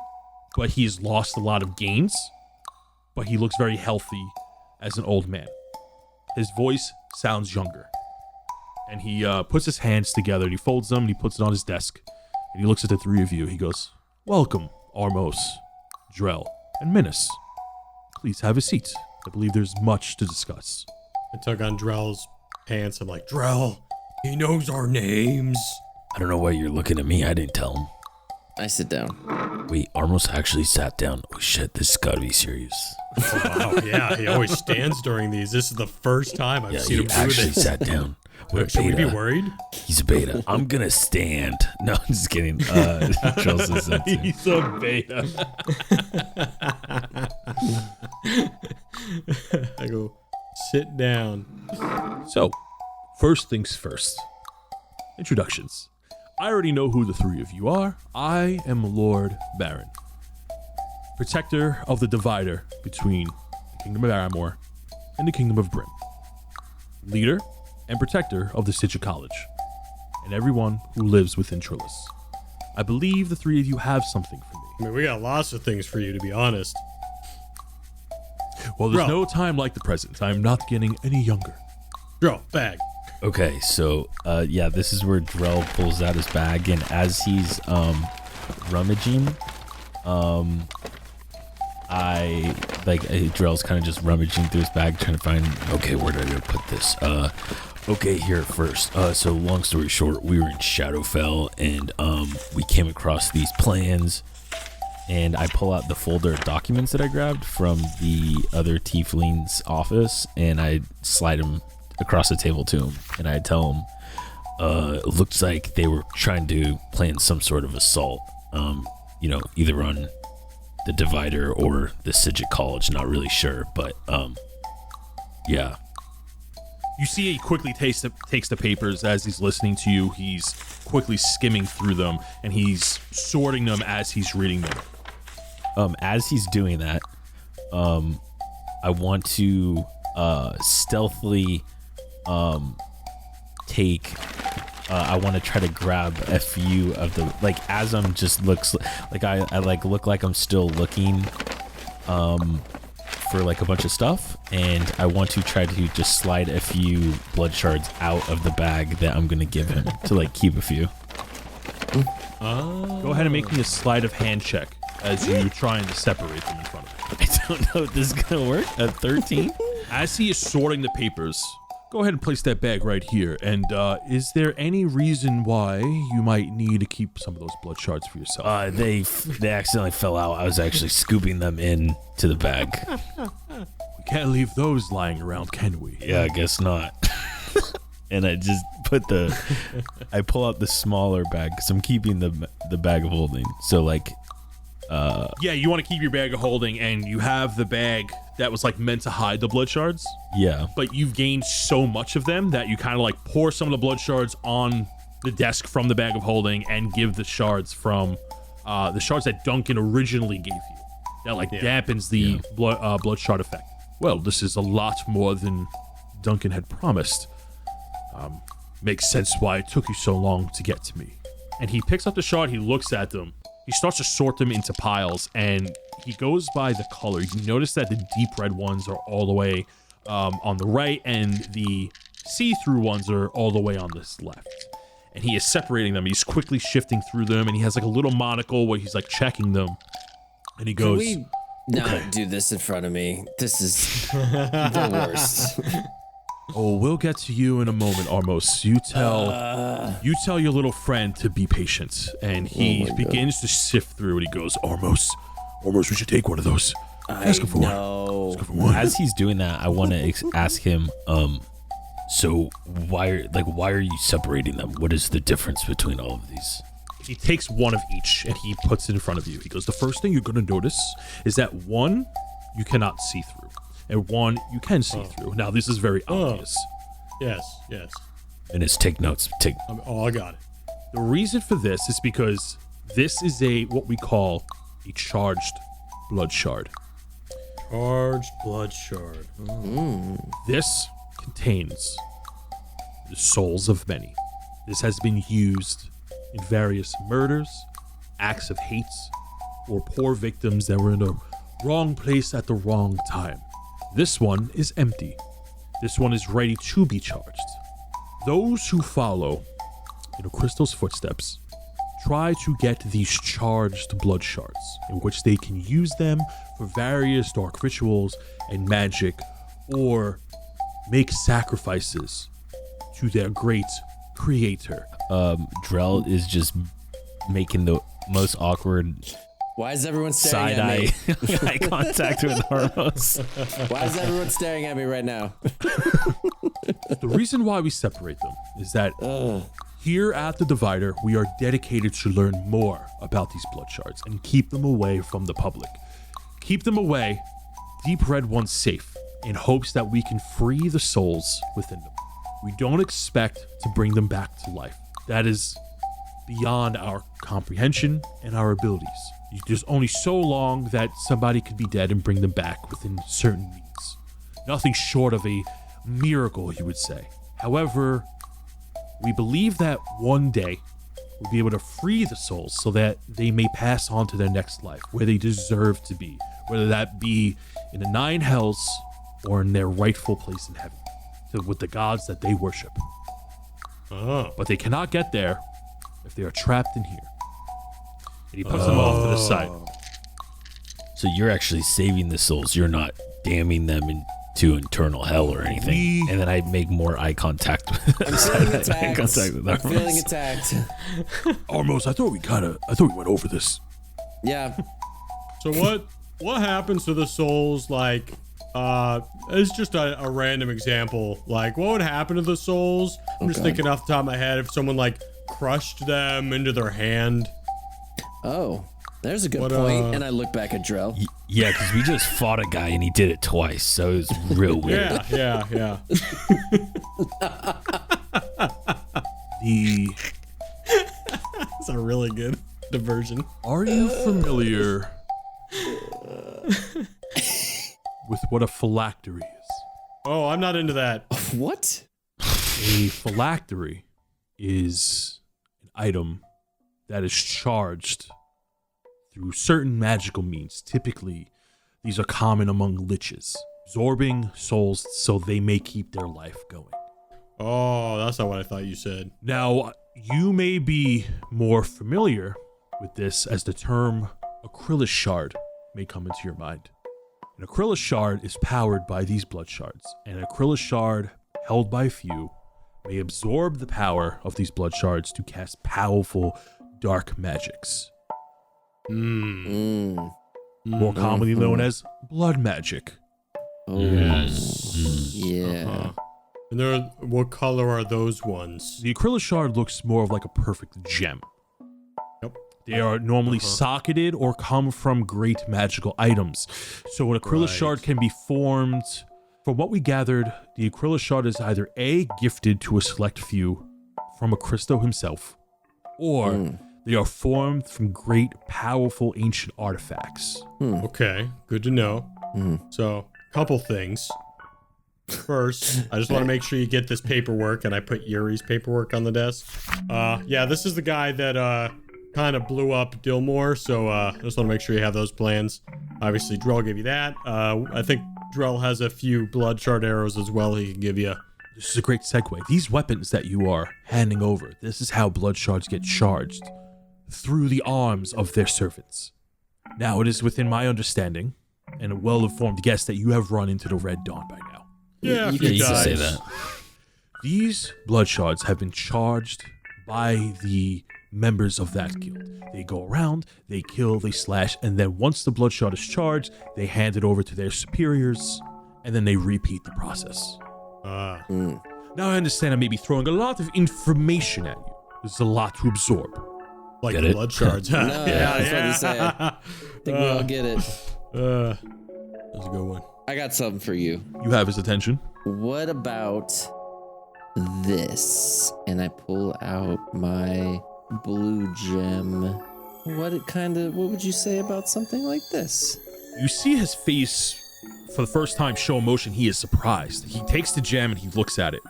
but he's lost a lot of gains, but he looks very healthy as an old man. His voice sounds younger. And he puts his hands together, and he folds them, and he puts it on his desk. And he looks at the three of you. He goes, welcome, Armos, Drell, and Minas. Please have a seat. I believe there's much to discuss. I tug on Drell's pants. I'm like, Drell, he knows our names. I don't know why you're looking at me. I didn't tell him. I sit down. Wait, Armos actually sat down. Oh shit, this has gotta be serious. Wow, yeah, he always stands during these. This is the first time I've seen him do actually this. sat down. We're Should we be beta. worried? He's a beta. I'm gonna stand. No, I'm just kidding. Drell says that too. He's a beta. I go, sit down. So, first things first. Introductions. I already know who the three of you are. I am Lord Baron, protector of the divider between the Kingdom of Aramor and the Kingdom of Brim, leader and protector of the Sigil College, and everyone who lives within Trillis. I believe the three of you have something for me. I mean, we got lots of things for you, to be honest. Well, there's Bro. no time like the present. I am not getting any younger. Draw, bag. Okay, so yeah, this is where Drell pulls out his bag, and as he's rummaging, Drell's kind of just rummaging through his bag, trying to find, okay, where did I put this? Okay, here first. So long story short, we were in Shadowfell, and we came across these plans, and I pull out the folder of documents that I grabbed from the other tiefling's office, and I slide them across the table to him, and I tell him, it looks like they were trying to plan some sort of assault, either on the divider or the Sigil College, not really sure, but yeah. You see he quickly takes the papers as he's listening to you. He's quickly skimming through them, and he's sorting them as he's reading them. As he's doing that, I want to stealthily I want to try to grab a few of the, like, as I'm just looks like I look like I'm still looking for like a bunch of stuff, and I want to try to just slide a few blood shards out of the bag that I'm gonna give him to like keep a few. Go ahead and make me a sleight of hand check as you trying to separate them in front of him. I don't know if this is gonna work. A 13. As he is sorting the papers, go ahead and place that bag right here. And is there any reason why you might need to keep some of those blood shards for yourself? They accidentally fell out. I was actually scooping them in to the bag. We can't leave those lying around, can we? Yeah, I guess not. And I just I pull out the smaller bag because I'm keeping the bag of holding. So like, Yeah, you want to keep your bag of holding, and you have the bag that was like meant to hide the blood shards. yeah, But you've gained so much of them that you kind of like pour some of the blood shards on the desk from the bag of holding and give the shards from the shards that Duncan originally gave you. That like dampens the blood shard effect. Well, this is a lot more than Duncan had promised. Makes sense why it took you so long to get to me. And he picks up the shard, he looks at them, he starts to sort them into piles, and he goes by the color. You notice that the deep red ones are all the way on the right, and the see-through ones are all the way on this left. And he is separating them. He's quickly shifting through them, and he has like a little monocle where he's like checking them. And he goes, Can we not do this in front of me? This is the worst. "Oh, we'll get to you in a moment, Armos. You tell your little friend to be patient." And he begins to sift through, and he goes, "Armos, we should take one of those. Ask him for one. No. Ask him for one." as he's doing that, I want to ask him, so why are you separating them? What is the difference between all of these? He takes one of each and he puts it in front of you. He goes, "The first thing you're going to notice is that one you cannot see through, and one you can see through." Now, this is very obvious. Yes. And it's take notes. I got it. The reason for this is because this is what we call a charged blood shard. Charged blood shard. This contains the souls of many. This has been used in various murders, acts of hate, or poor victims that were in the wrong place at the wrong time. This one is empty. This one is ready to be charged. Those who follow in Crystal's footsteps try to get these charged blood shards, in which they can use them for various dark rituals and magic, or make sacrifices to their great creator. Drell is just making the most awkward Why is everyone staring at me? Eye contact with Armos. Why is everyone staring at me right now? The reason why we separate them is that here at the Divider, we are dedicated to learn more about these blood shards and keep them away from the public. Keep them away, Deep Red ones safe, in hopes that we can free the souls within them. We don't expect to bring them back to life. That is beyond our comprehension and our abilities. There's only so long that somebody could be dead and bring them back within certain means. Nothing short of a miracle, you would say. However, we believe that one day we'll be able to free the souls so that they may pass on to their next life, where they deserve to be, whether that be in the 9 hells or in their rightful place in heaven, with the gods that they worship. But they cannot get there if they are trapped in here. And he puts them off to the side. So you're actually saving the souls. You're not damning them into eternal hell or anything. And then I make more eye contact with I'm feeling attacked. Armos. I'm feeling attacked. Armos, I thought we went over this. Yeah. So what happens to the souls? Like, it's just a random example. Like, what would happen to the souls? I'm just thinking off the top of my head if someone like crushed them into their hand. Oh, there's a good point. And I look back at Drell. Yeah, because we just fought a guy and he did it twice, so it was real weird. Yeah. That's a really good diversion. Are you familiar with what a phylactery is? Oh, I'm not into that. What? A phylactery is an item that is charged through certain magical means. Typically, these are common among liches, absorbing souls so they may keep their life going. Oh, that's not what I thought you said. Now, you may be more familiar with this as the term acrylis shard may come into your mind. An acrylis shard is powered by these blood shards, and an acrylis shard held by a few may absorb the power of these blood shards to cast powerful dark magics. More commonly known as blood magic. Oh, yeah. And what color are those ones? The acrylis shard looks more of like a perfect gem. Yep. They are normally socketed or come from great magical items. So an acrylis shard can be formed. From what we gathered, the acrylis shard is either A, gifted to a select few from a Christo himself, or they are formed from great, powerful ancient artifacts. Okay, good to know. So, couple things. First, I just want to make sure you get this paperwork, and I put Yuri's paperwork on the desk. Yeah, this is the guy that kind of blew up Dillmore, so I just want to make sure you have those plans. Obviously, Drell gave you that. I think Drell has a few Bloodshard arrows as well he can give you. This is a great segue. These weapons that you are handing over, this is how blood shards get charged, through the arms of their servants. Now, it is within my understanding and a well-informed guess that you have run into the Red Dawn by now. Yeah, You can say that. These blood shards have been charged by the members of that guild. They go around, they kill, they slash, and then once the blood shard is charged, they hand it over to their superiors, and then they repeat the process. Now I understand I may be throwing a lot of information at you. There's a lot to absorb. like Get the it? blood shards. No, that's what you say. I think we all get it. That's a good one. I got something for you. You have his attention. What about this? And I pull out my blue gem. What would you say about something like this? You see his face for the first time show emotion. He is surprised. He takes the gem and he looks at it.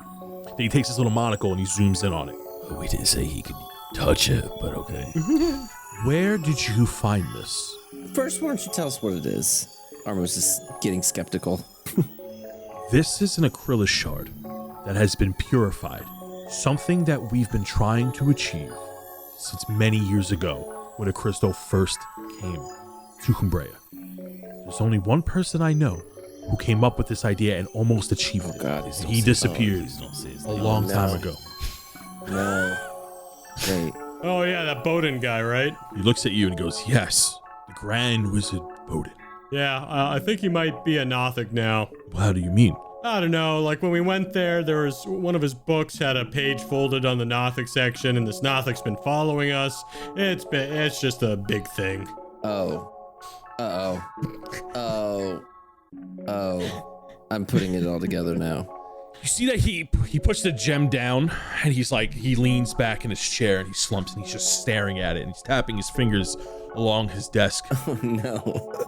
Then he takes his little monocle and he zooms in on it. We didn't say he could touch it, but okay. Where did you find this? First, why don't you tell us what it is? Armos is getting skeptical. This is an acrylis shard that has been purified. Something that we've been trying to achieve since many years ago when a crystal first came to Humbrea. There's only one person I know who came up with this idea and almost achieved it. God. He disappeared a long time ago. No. Wait. Oh yeah, that Bowden guy, right? He looks at you and goes, yes, The Grand Wizard Bodin. Yeah, I think he might be a Nothic now. Well, how do you mean? I don't know, like when we went there was one of his books had a page folded on the Nothic section, and this Nothic's been following us. It's just a big thing. Oh. I'm putting it all together now. You see that he puts the gem down, and he leans back in his chair, and he slumps, and he's just staring at it, and he's tapping his fingers along his desk. Oh, no.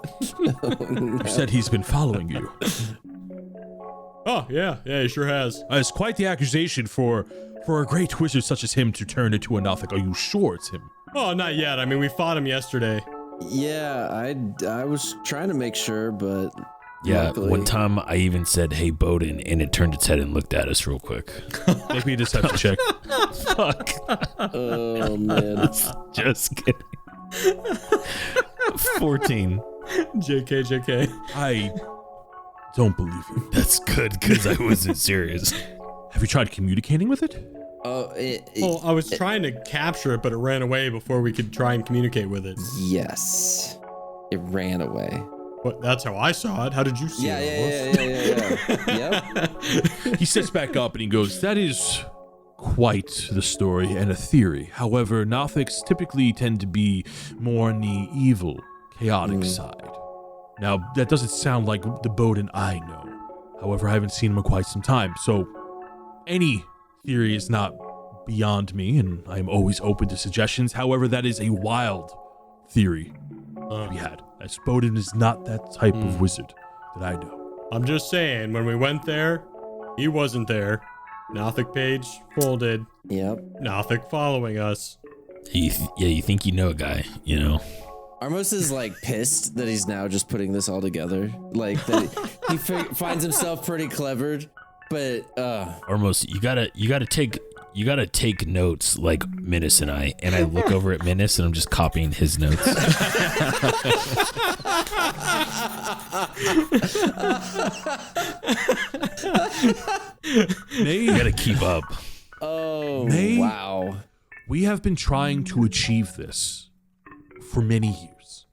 You said he's been following you. Oh, yeah, he sure has. It's quite the accusation for a great wizard such as him to turn into a Nothic. Are you sure it's him? Oh, not yet. I mean, we fought him yesterday. Yeah, I was trying to make sure, but Yeah, luckily... one time I even said, "Hey, Bodin," and it turned its head and looked at us real quick. Make me a deception check. Fuck. Oh, man. Just kidding. 14. JK. I don't believe you. That's good, because I wasn't serious. Have you tried communicating with it? Oh, Well, I was trying to capture it, but it ran away before we could try and communicate with it. yes. It ran away. But that's how I saw it. How did you see it? Yeah. Yep. He sits back up and he goes, that is quite the story and a theory. However, Nothics typically tend to be more on the evil, chaotic side. Now, that doesn't sound like the Bodin I know. However, I haven't seen him in quite some time, so any theory is not beyond me, and I am always open to suggestions. However, that is a wild theory to be had, as Bodin is not that type of wizard that I know. I'm just saying, when we went there, he wasn't there. Nothic page folded. Yep. Nothic following us. You think you know a guy, you know? Armos is like pissed that he's now just putting this all together. Like that he finds himself pretty clever, but Almost, you gotta take notes like Minus and I look over at Minus and I'm just copying his notes. You gotta keep up. oh May- wow. We have been trying to achieve this for many years.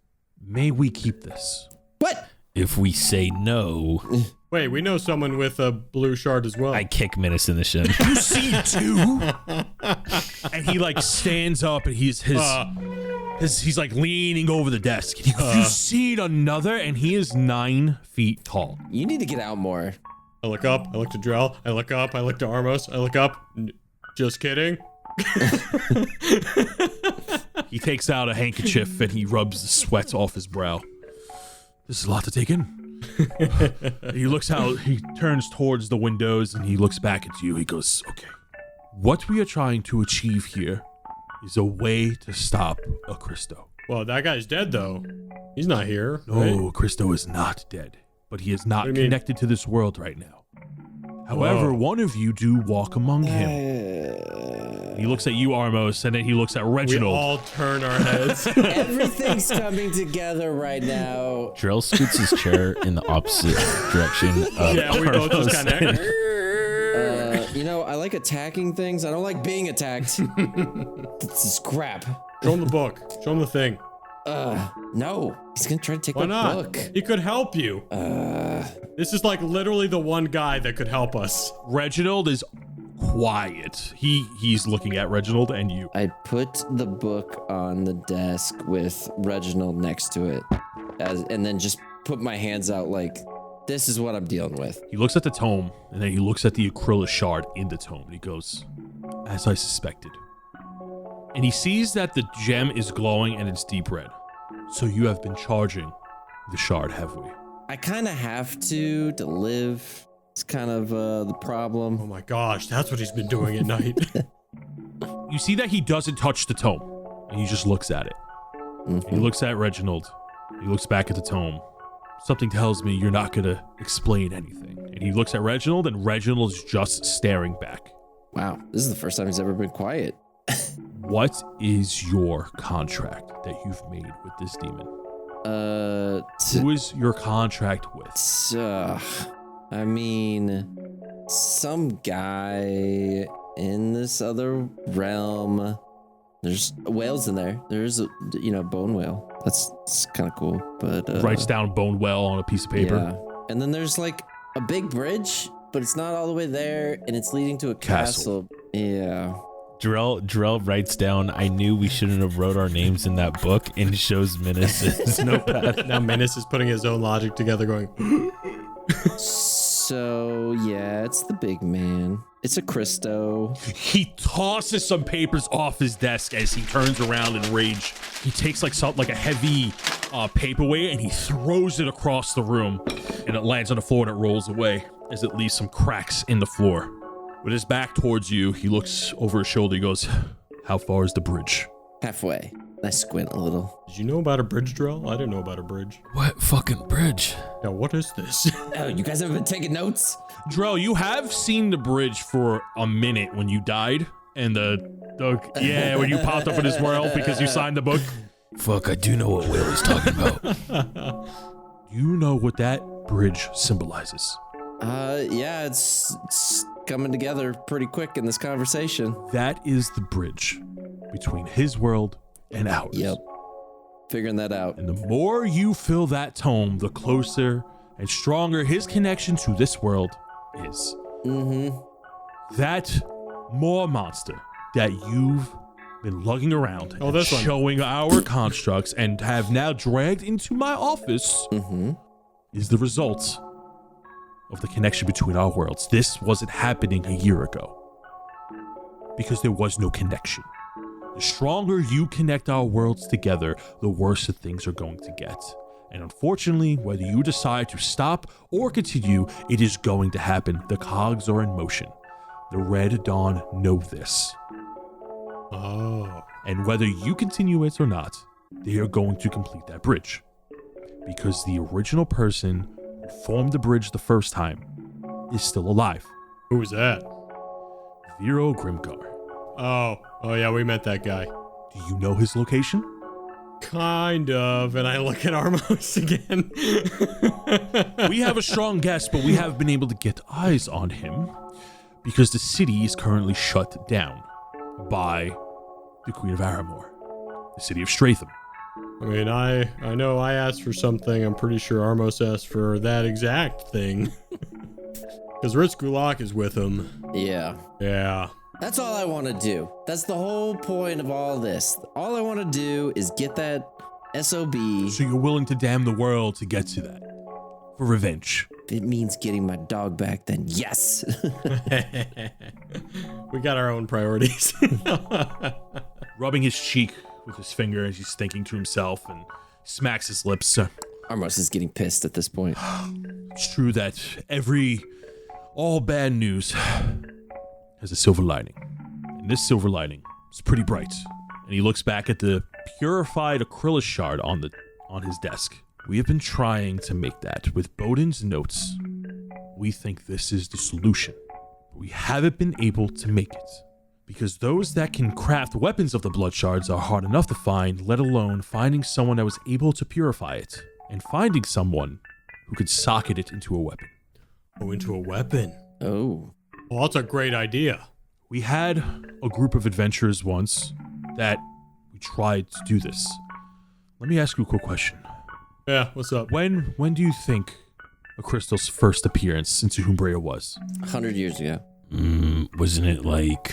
May we keep this? What? If we say no, Wait, we know someone with a blue shard as well. I kick Minus in the shin. You see two? And he like stands up and he's like leaning over the desk. And he goes, you seen another? And he is 9 feet tall. You need to get out more. I look up, I look to Drell, I look up, I look to Armos, I look up. Just kidding. He takes out a handkerchief and he rubs the sweat off his brow. This is a lot to take in. He turns towards the windows and he looks back at you. He goes, okay, what we are trying to achieve here is a way to stop a Christo. Well, that guy's dead though. He's not here. No, right? Christo is not dead, but he is not What do you mean? connected to this world right now. However, one of you do walk among him. He looks at you, Armos, and then he looks at We Reginald. all turn our heads. Everything's coming together right now. Drell scoots his chair in the opposite direction of Yeah, we both just Armos. kind of. I like attacking things. I don't like being attacked. This is crap. Show him the book. Show him the thing. No. He's gonna try to take Why my not? book. He could help you. This is like literally the one guy that could help us. Reginald is quiet. He's looking at Reginald and you. I put the book on the desk with Reginald next to it, and then just put my hands out like, this is what I'm dealing with. He looks at the tome, and then he looks at the Acryla shard in the tome, and he goes, as I suspected. And he sees that the gem is glowing and it's deep red. So you have been charging the shard, have we? I kind of have to live. It's kind of the problem. Oh my gosh, that's what he's been doing at night. You see that he doesn't touch the tome, and he just looks at it. He looks at Reginald. He looks back at the tome. Something tells me you're not going to explain anything. And he looks at Reginald, and Reginald is just staring back. Wow, this is the first time he's ever been quiet. What is your contract that you've made with this demon? Who is your contract with? I mean, some guy in this other realm There's whales in there. There's a bone whale. That's kind of cool. But Writes down bone well on a piece of paper. Yeah. And then there's like a big bridge, but it's not all the way there, and it's leading to a castle. Yeah. Drell writes down, I knew we shouldn't have wrote our names in that book, and shows Menace's notepad. Now Menace is putting his own logic together going, So, yeah, it's the big man. It's a Christo. He tosses some papers off his desk as he turns around in rage. He takes like a heavy paperweight and he throws it across the room, and it lands on the floor and it rolls away as it leaves some cracks in the floor. With his back towards you, he looks over his shoulder. He goes, how far is the bridge? Halfway. I squint a little. did you know about a bridge, Drell? I didn't know about a bridge. What fucking bridge? Now, what is this? Oh, you guys haven't been taking notes? Drell, you have seen the bridge for a minute when you died, and when you popped up in his world because you signed the book. Fuck, I do know what Will is talking about. You know what that bridge symbolizes? Yeah, it's coming together pretty quick in this conversation. That is the bridge between his world and ours. Yep. Figuring that out. And the more you fill that tome, the closer and stronger his connection to this world is. Mm-hmm. That more monster that you've been lugging around and showing our constructs and have now dragged into my office is the result of the connection between our worlds. This wasn't happening a year ago because there was no connection. The stronger you connect our worlds together, the worse the things are going to get. And unfortunately, whether you decide to stop or continue, it is going to happen. The cogs are in motion. The Red Dawn know this. Oh. And whether you continue it or not, they are going to complete that bridge. Because the original person who formed the bridge the first time is still alive. Who was that? Vero Grimgar. Oh, yeah, we met that guy. Do you know his location? Kind of, and I look at Armos again. We have a strong guess, but we haven't been able to get eyes on him because the city is currently shut down by the Queen of Aramor, the city of Stratham. I mean, I know I asked for something. I'm pretty sure Armos asked for that exact thing. Because Ritz Gulak is with him. Yeah. Yeah. That's all I want to do. That's the whole point of all this. All I want to do is get that SOB. So you're willing to damn the world to get to that? For revenge? If it means getting my dog back, then yes. We got our own priorities. Rubbing his cheek with his finger as he's thinking to himself and smacks his lips. Armos is getting pissed at this point. It's true that all bad news has a silver lining. And this silver lining is pretty bright. And he looks back at the purified acrylic shard on his desk. We have been trying to make that with Bowden's notes. We think this is the solution. But we haven't been able to make it. Because those that can craft weapons of the blood shards are hard enough to find, let alone finding someone that was able to purify it. And finding someone who could socket it into a weapon. Oh, into a weapon. Oh. Well, that's a great idea. We had a group of adventurers once that we tried to do this. Let me ask you a quick question. Yeah, what's up? When do you think Crystal's first appearance into Humbrea was? 100 years ago. Wasn't it like,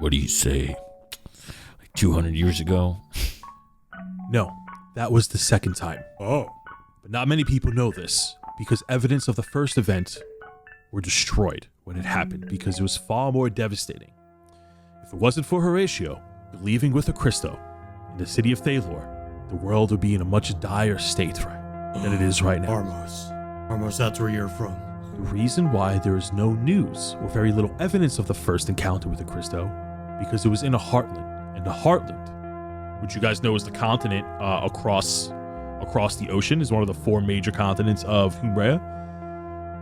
what do you say, like 200 years ago? No, that was the second time. Oh. But not many people know this because evidence of the first event were destroyed when it happened because it was far more devastating. If it wasn't for Horatio believing with a Christo in the city of Thalor, the world would be in a much dire state than it is right now. Armos, that's where you're from. The reason why there is no news or very little evidence of the first encounter with a Christo, because it was in a heartland, and the heartland, which you guys know is the continent across the ocean, is one of the 4 major continents of Humbrea,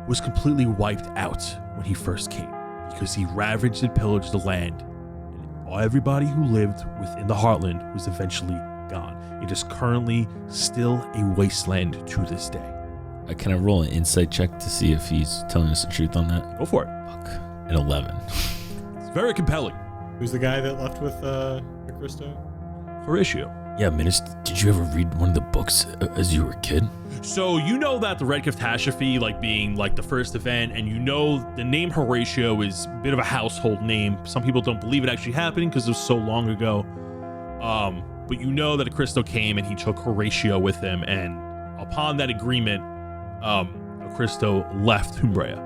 was completely wiped out when he first came because he ravaged and pillaged the land, and everybody who lived within the heartland was eventually gone. It is currently still a wasteland to this day. Can I roll an insight check to see if he's telling us the truth on that? Go for it. Fuck. An 11. It's very compelling. Who's the guy that left with the Christo? Horatio. Yeah, Menace, did you ever read one of the books as you were a kid? So you know that the Red Catastrophe, like being like the first event, and you know the name Horatio is a bit of a household name. Some people don't believe it actually happening because it was so long ago. But you know that Cristo came and he took Horatio with him, and upon that agreement, Cristo left Humbrea,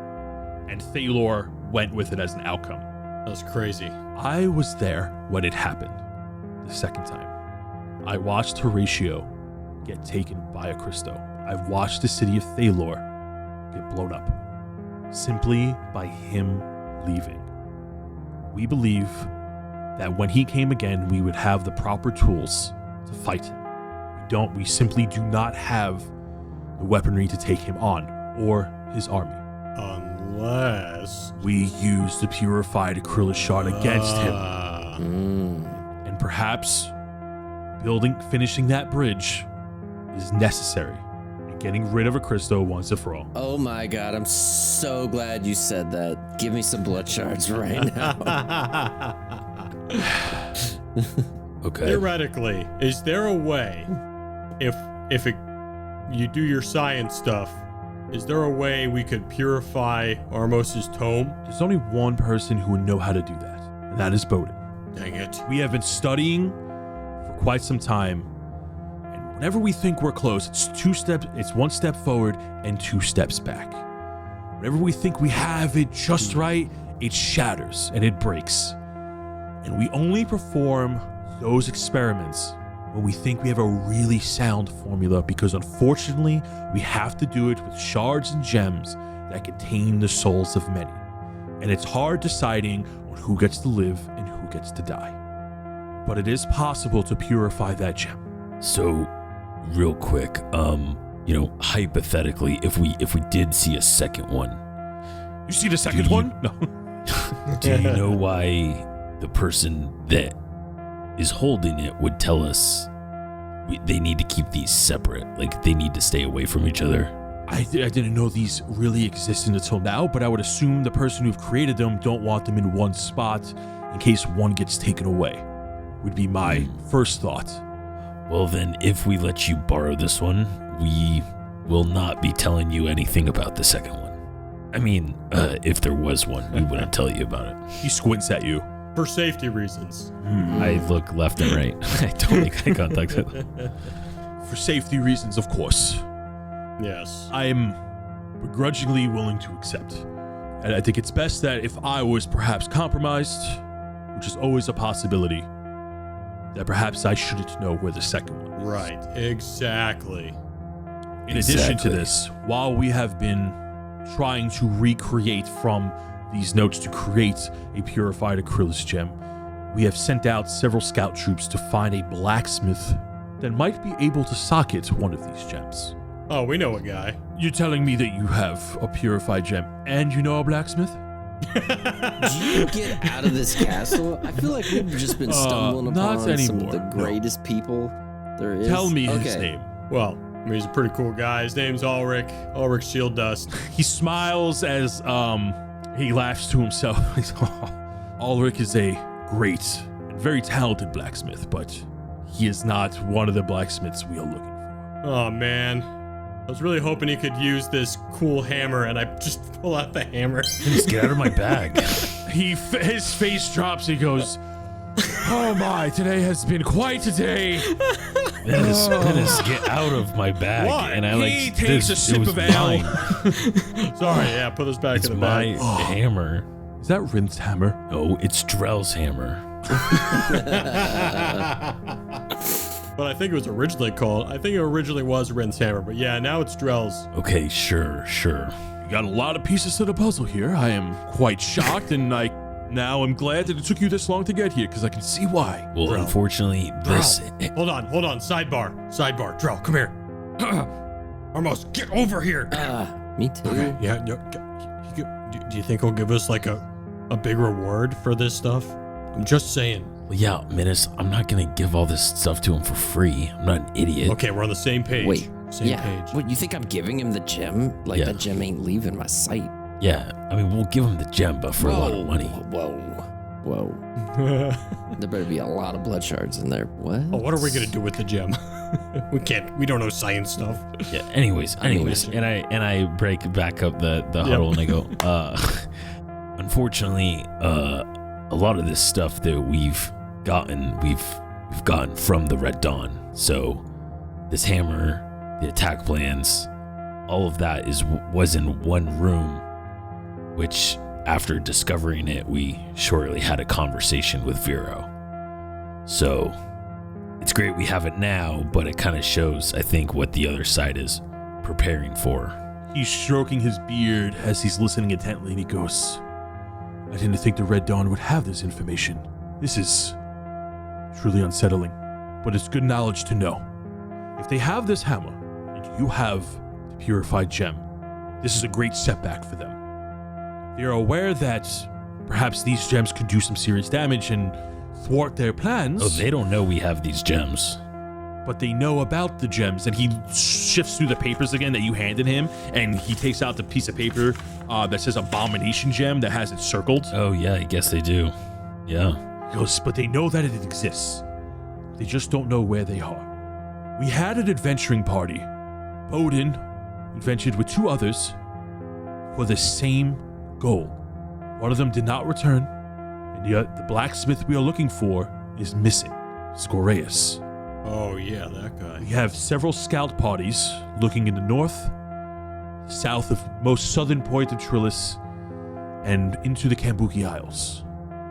and Thalor went with it as an outcome. That's crazy. I was there when it happened the second time. I watched Horatio get taken by a Cristo. I've watched the city of Thalor get blown up simply by him leaving. We believe that when he came again, we would have the proper tools to fight him. We simply do not have the weaponry to take him on or his army. Unless we use the purified acrylic shard against him. And perhaps finishing that bridge is necessary and getting rid of a Cristo once and for all. Oh my god, I'm so glad you said that. Give me some blood shards right now. Okay. Theoretically, is there a way, if you do your science stuff, is there a way we could purify Armos's tome? There's only one person who would know how to do that, and that is Bowden. Dang it. We have been studying for quite some time, and whenever we think we're close, it's one step forward and 2 steps back. Whenever we think we have it just right, it shatters and it breaks. And we only perform those experiments when we think we have a really sound formula, because unfortunately, we have to do it with shards and gems that contain the souls of many. And it's hard deciding on who gets to live and who gets to die. But it is possible to purify that gem. So, real quick, hypothetically, if we did see a second one, You see the second one? No. do you know why the person that is holding it would tell us they need to keep these separate? Like, they need to stay away from each other? I didn't know these really existed until now, but I would assume the person who created them don't want them in one spot in case one gets taken away, would be my first thought. Well, then, if we let you borrow this one, we will not be telling you anything about the second one. I mean, if there was one, we wouldn't tell you about it. He squints at you. For safety reasons. I look left and right. I don't make eye contact with them. For safety reasons, of course. Yes. I am begrudgingly willing to accept. And I think it's best that if I was perhaps compromised, which is always a possibility, that perhaps I shouldn't know where the second one is. Right. Exactly. In addition to this, while we have been trying to recreate from these notes to create a purified acrylic gem, we have sent out several scout troops to find a blacksmith that might be able to socket one of these gems. Oh, we know a guy. You're telling me that you have a purified gem and you know a blacksmith? Do you get out of this castle? I feel like we've just been stumbling not upon some of anymore, the no. greatest people there is. Tell me his name. Well, I mean, he's a pretty cool guy. His name's Ulrich. Ulrich Shield Dust. He smiles as he laughs to himself. Ulrich is a great and very talented blacksmith, but he is not one of the blacksmiths we are looking for. Oh, man. I was really hoping he could use this cool hammer, and I just pull out the hammer. Just get out of my bag. His face drops. He goes, "Oh my! Today has been quite a day." Menace, get out of my bag. What? And I He takes a sip of ale. mine. Sorry, yeah, put this back It's in the my bag. hammer. Is that Rin's hammer? No, it's Drell's hammer. But I think it was originally called, I think it originally was Rin's hammer, but yeah, now it's Drell's. Okay, sure. You got a lot of pieces to the puzzle here. I am quite shocked, and now I'm glad that it took you this long to get here, because I can see why. Well, Drell. unfortunately, this... Hold on. Sidebar. Drell, come here. Armos, get over here. Me too. Yeah, do you think he'll give us like a big reward for this stuff? I'm just saying. Well, yeah, Menace, I'm not going to give all this stuff to him for free. I'm not an idiot. Okay, we're on the same page. Wait. Same page. What, you think I'm giving him the gem? Like, Yeah. that gem ain't leaving my sight. Yeah, I mean, we'll give him the gem, but for a lot of money. Whoa. Whoa. There better be a lot of blood shards in there. What? Oh, what are we gonna do with the gem? We don't know science stuff. Yeah. Anyways, and I break back up the huddle and I go, unfortunately, a lot of this stuff that we've gotten from the Red Dawn. So this hammer, the attack plans, all of that was in one room, which after discovering it, we shortly had a conversation with Vero. So it's great we have it now, but it kind of shows, I think, what the other side is preparing for. He's stroking his beard as he's listening intently, and he goes, I didn't think the Red Dawn would have this information. This is truly unsettling, but it's good knowledge to know. If they have this hammer, and you have the purified gem, this is a great setback for them. They are aware that perhaps these gems could do some serious damage and thwart their plans. Oh, they don't know we have these gems. But they know about the gems, and he shifts through the papers again that you handed him, and he takes out the piece of paper that says Abomination Gem that has it circled. Oh, yeah, I guess they do. Yeah. He goes, but they know that it exists. They just don't know where they are. We had an adventuring party. Odin adventured with 2 others for the same goal. One of them did not return, and the blacksmith we are looking for is missing, Scoreus. Oh yeah, that guy. We have several scout parties looking in the north, south of most southern point of Trillis, and into the Kambuki Isles.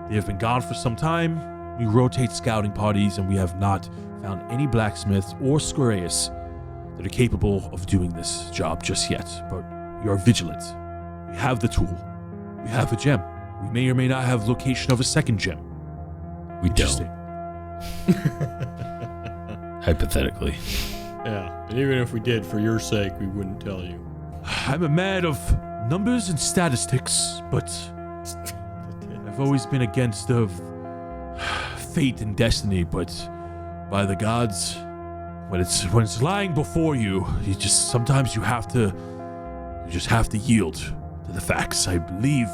They have been gone for some time. We rotate scouting parties, and we have not found any blacksmiths or Scoreus that are capable of doing this job just yet, but we are vigilant. We have the tool. We have a gem. We may or may not have location of a second gem. We don't. Hypothetically. Yeah, and even if we did, for your sake, we wouldn't tell you. I'm a man of numbers and statistics, but I've always been against of fate and destiny, but by the gods, when it's lying before you, sometimes you just have to yield to the facts. I believe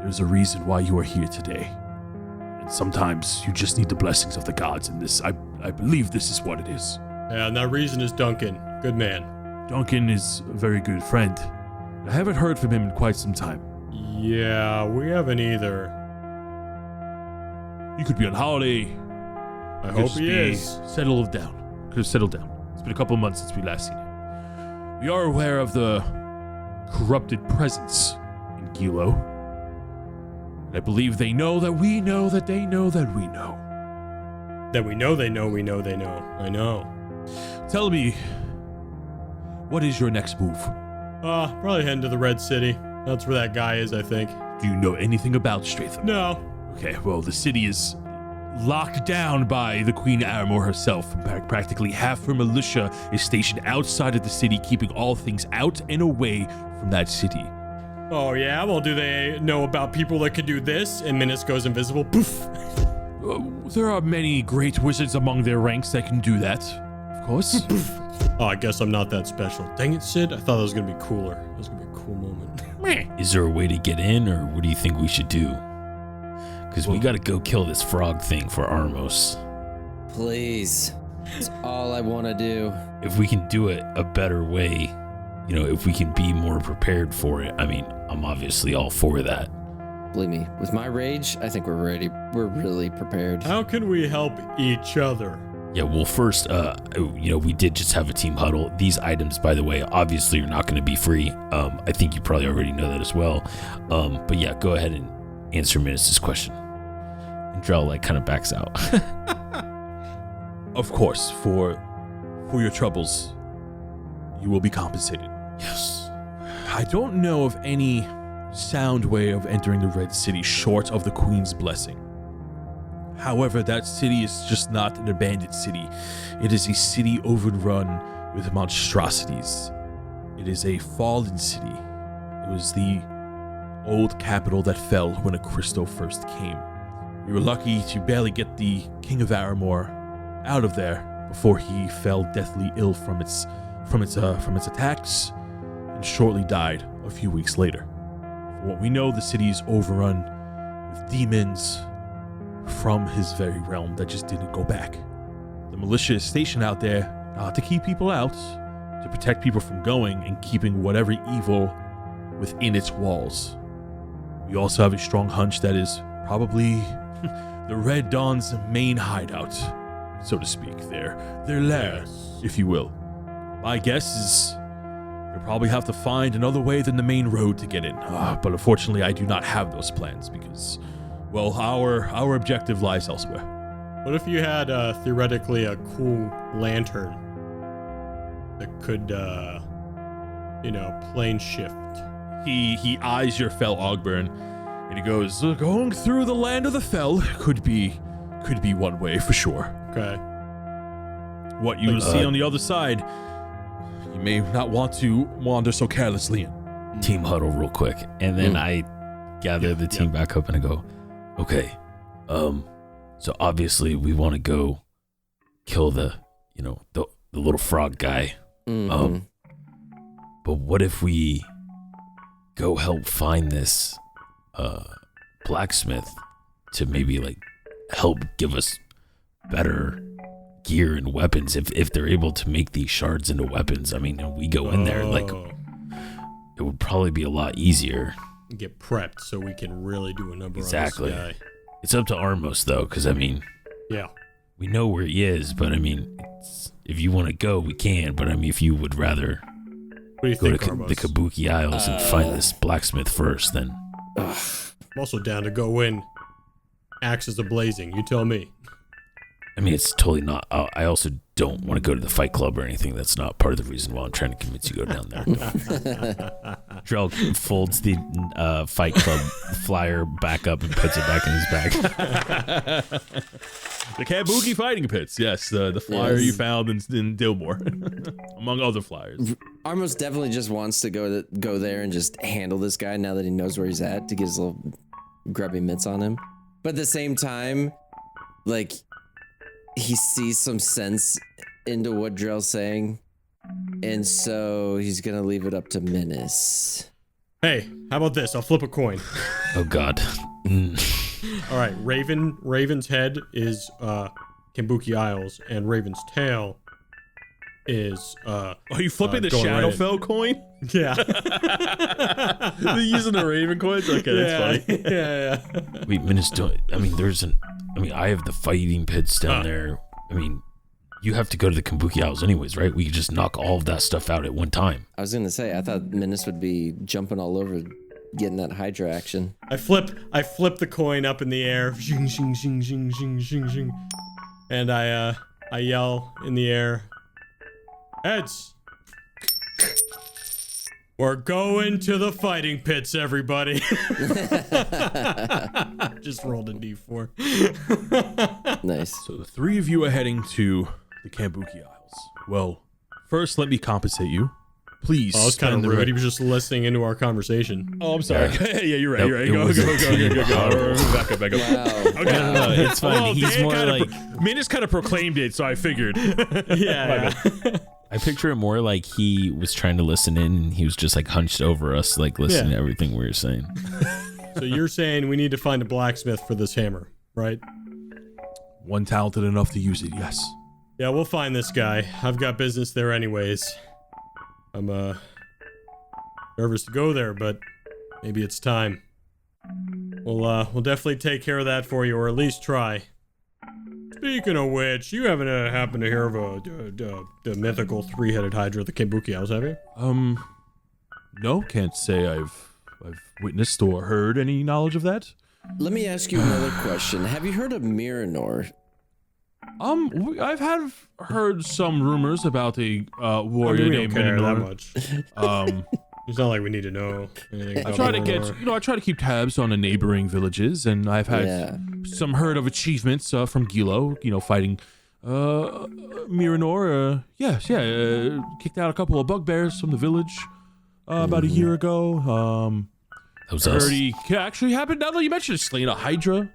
there's a reason why you are here today. And sometimes you just need the blessings of the gods in this. I believe this is what it is. Yeah, and that reason is Duncan. Good man. Duncan is a very good friend. I haven't heard from him in quite some time. Yeah, we haven't either. He could be on holiday. I hope he is. Settled down. Could have settled down. It's been a couple of months since we last seen him. We are aware of the corrupted presence in Gilo. And I believe they know that we know that they know that we know. That we know they know we know they know. I know. Tell me, what is your next move? Probably heading to the Red City. That's where that guy is, I think. Do you know anything about Stratham? No. Okay, well, the city is locked down by the Queen Aramor herself. Practically half her militia is stationed outside of the city, keeping all things out and away from that city. Oh, yeah? Well, do they know about people that could do this? And Minas goes invisible. Poof. There are many great wizards among their ranks that can do that, of course. Oh, I guess I'm not that special. Dang it, Sid. I thought that was going to be cooler. That was going to be a cool moment. Is there a way to get in, or what do you think we should do? Because we got to go kill this frog thing for Armos. Please. That's all I want to do. If we can do it a better way, if we can be more prepared for it, I mean, I'm obviously all for that. Believe me, with my rage, I think we're ready. We're really prepared. How can we help each other? Yeah, well, first, we did just have a team huddle. These items, by the way, obviously are not going to be free. I think you probably already know that as well. But yeah, go ahead and answer Minas' question. And Drell, kind of backs out. Of course, for your troubles, you will be compensated. Yes. I don't know of any sound way of entering the Red City short of the Queen's blessing. However, that city is just not an abandoned city. It is a city overrun with monstrosities. It is a fallen city. It was the old capital that fell when a crystal first came. We were lucky to barely get the King of Aramor out of there before he fell deathly ill from its attacks and shortly died a few weeks later. For what we know, the city is overrun with demons from his very realm that just didn't go back. The militia is stationed out there not to keep people out, to protect people from going and keeping whatever evil within its walls. We also have a strong hunch that is probably the Red Dawn's main hideout, so to speak, their lair, if you will. My guess is we'll probably have to find another way than the main road to get in. But unfortunately, I do not have those plans because, well, our objective lies elsewhere. What if you had theoretically a cool lantern that could, plane shift? He eyes your Fell Ogburn, and he goes, going through the land of the Fell could be one way for sure. Okay. What you will see on the other side, you may not want to wander so carelessly in. Team huddle real quick, and then I gather the team back up and I go, okay, so obviously we want to go kill the little frog guy. Mm-hmm. But what if we go help find this blacksmith to maybe like help give us better gear and weapons if they're able to make these shards into weapons? I mean, and we go in there, like, it would probably be a lot easier. Get prepped so we can really do a number Exactly. on this guy. It's up to Armos though, because I mean, we know where he is, but I mean, if you want to go, we can. But I mean, if you would rather What do you go think, to Armos? the Kabuki Isles and find this blacksmith first, then I'm also down to go in. Axes a blazing. You tell me. I mean, it's totally not. I also don't want to go to the Fight Club or anything. That's not part of the reason why I'm trying to convince you to go down there. Drell folds the Fight Club flyer back up and puts it back in his bag. The Kabuki fighting pits, yes, the flyer you found in Dillmore, among other flyers. Armos definitely just wants to go there and just handle this guy now that he knows where he's at, to get his little grubby mitts on him. But at the same time, like, he sees some sense into what Drell's saying, and so he's gonna leave it up to Menace. Hey, how about this? I'll flip a coin. Oh God. All right, Raven's head is Kabuki Isles, and Raven's tail is Are you flipping the going right in. Shadowfell coin? Yeah. They're using the Raven coins? Okay, that's funny. Yeah. Wait, Menace, I have the fighting pits down there. I mean, you have to go to the Kabuki Isles anyways, right? We could just knock all of that stuff out at one time. I was gonna say, I thought Menace would be jumping all over, getting that Hydra action. I flip the coin up in the air, zing, zing, zing, zing, zing, zing, zing, and I yell in the air, heads. We're going to the fighting pits, everybody. Just rolled a D4. Nice. So the three of you are heading to the Kabuki Isles. Well, first let me compensate you. Please. Oh, I was kind of spend the rude. He was just listening into our conversation. Oh, I'm sorry. Yeah, you're right. Nope, You're right. it Go. was Back up. Wow. Okay. No, it's fine. Well, He's more like Minus kind of proclaimed it, so I figured. Yeah. I picture it more like he was trying to listen in and he was just like hunched over us, like listening to everything we were saying. So you're saying we need to find a blacksmith for this hammer, right? One talented enough to use it, yes. Yeah, we'll find this guy. I've got business there anyways. I'm nervous to go there, but maybe it's time. We'll definitely take care of that for you, or at least try. Speaking of which, you haven't happened to hear of the mythical three-headed Hydra of the Kabuki Isles, have you? No, can't say I've witnessed or heard any knowledge of that. Let me ask you another question. Have you heard of Miranor? I've heard some rumors about a warrior we don't named care that Miranor. much. It's not like we need to know anything about I try to Miranor. I try to keep tabs on the neighboring villages, and I've had some heard of achievements from Gilo, fighting Miranor. Kicked out a couple of bugbears from the village about a year ago. That was Heard us. he actually happened, now that you mentioned it, slaying a Hydra.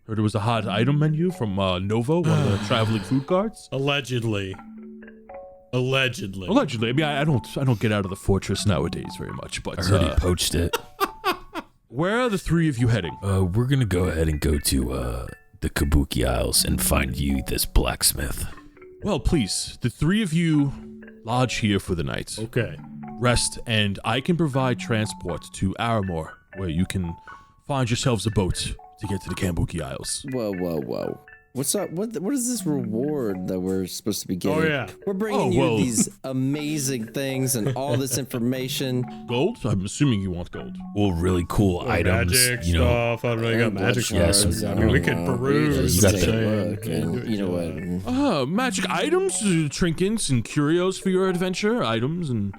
Heard it was a hot item menu from Novo, one of the traveling food cards. Allegedly. Allegedly. I mean, I don't get out of the fortress nowadays very much, but I heard he poached it. where are the three of you heading? We're gonna go ahead and go to the Kabuki Isles and find you this blacksmith. Well, please, the three of you lodge here for the night. Okay. Rest, and I can provide transport to Aramore, where you can find yourselves a boat to get to the Kabuki Isles. Whoa. What's up? What is this reward that we're supposed to be getting? Oh, yeah. We're bringing you these amazing things and all this information. Gold? I'm assuming you want gold. Well, really cool items. Magic you know, stuff. I don't really got magic Bloodshard, stuff. I mean, we could peruse. You got Take a the- look, and you know what? Magic items, trinkets, and curios for your adventure. Items and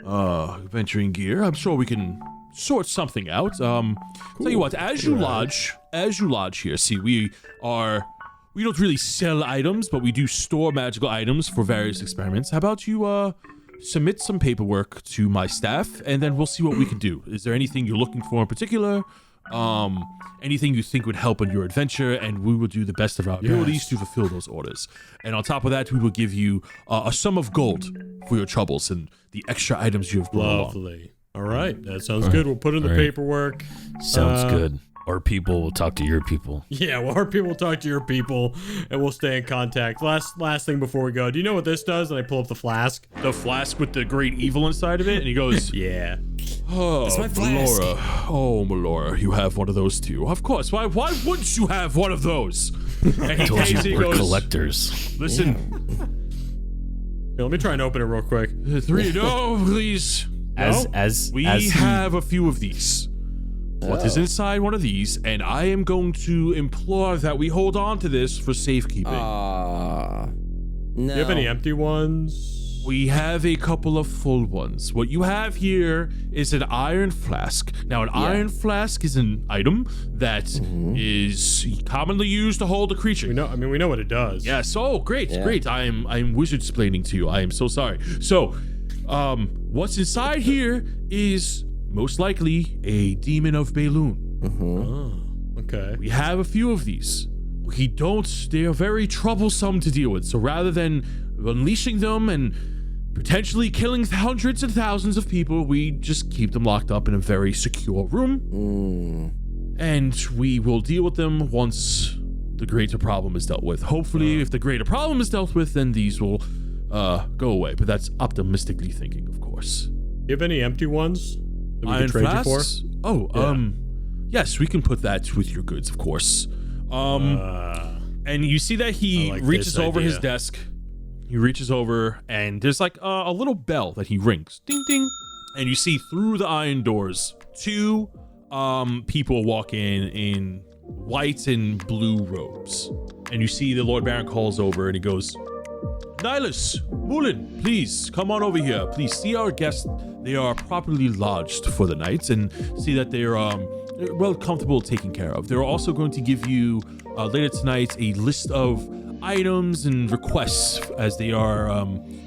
adventuring gear. I'm sure we can sort something out. Tell you what, as you lodge here, see, we don't really sell items, but we do store magical items for various experiments. How about you submit some paperwork to my staff, and then we'll see what we can do. Is there anything you're looking for in particular? Anything you think would help on your adventure, and we will do the best of our abilities to fulfill those orders. And on top of that, we will give you a sum of gold for your troubles and the extra items you have brought along. Lovely. All right. That sounds good. We'll put in the paperwork. Sounds good. Our people will talk to your people. Yeah, well, our people will talk to your people, and we'll stay in contact. Last thing before we go. Do you know what this does? And I pull up the flask. The flask with the great evil inside of it, and he goes, Yeah. "Oh, That's my flask." Melora, you have one of those too. Of course. Why wouldn't you have one of those?" And he Told takes it, he you we're goes, collectors. "Listen, Here, let me try and open it real quick. no, please. We We have a few of these. What is inside one of these? And I am going to implore that we hold on to this for safekeeping. No. Do you have any empty ones? We have a couple of full ones. What you have here is an iron flask. Now, an iron flask is an item that is commonly used to hold a creature. We know what it does. Yes. Oh, great. I'm wizard splaining to you. I am so sorry. So, what's inside here is most likely a demon of Balloon. Oh, okay. We have a few of these. They are very troublesome to deal with. So rather than unleashing them and potentially killing hundreds and thousands of people, we just keep them locked up in a very secure room. And we will deal with them once the greater problem is dealt with. Hopefully, if the greater problem is dealt with, then these will go away. But that's optimistically thinking, of course. Do you have any empty ones that we Iron could trade you for? flasks? Yes, we can put that with your goods, of course. And you see that he like reaches this over his idea. desk. He reaches over, and there's like a little bell that he rings. Ding, ding. And you see through the iron doors, two people walk in white and blue robes. And you see the Lord Baron calls over, and he goes, "Nihilus, Mulin, please come on over here. Please see our guests. They are properly lodged for the night, and see that they're well comfortable taken care of. They're also going to give you later tonight a list of items and requests, as they are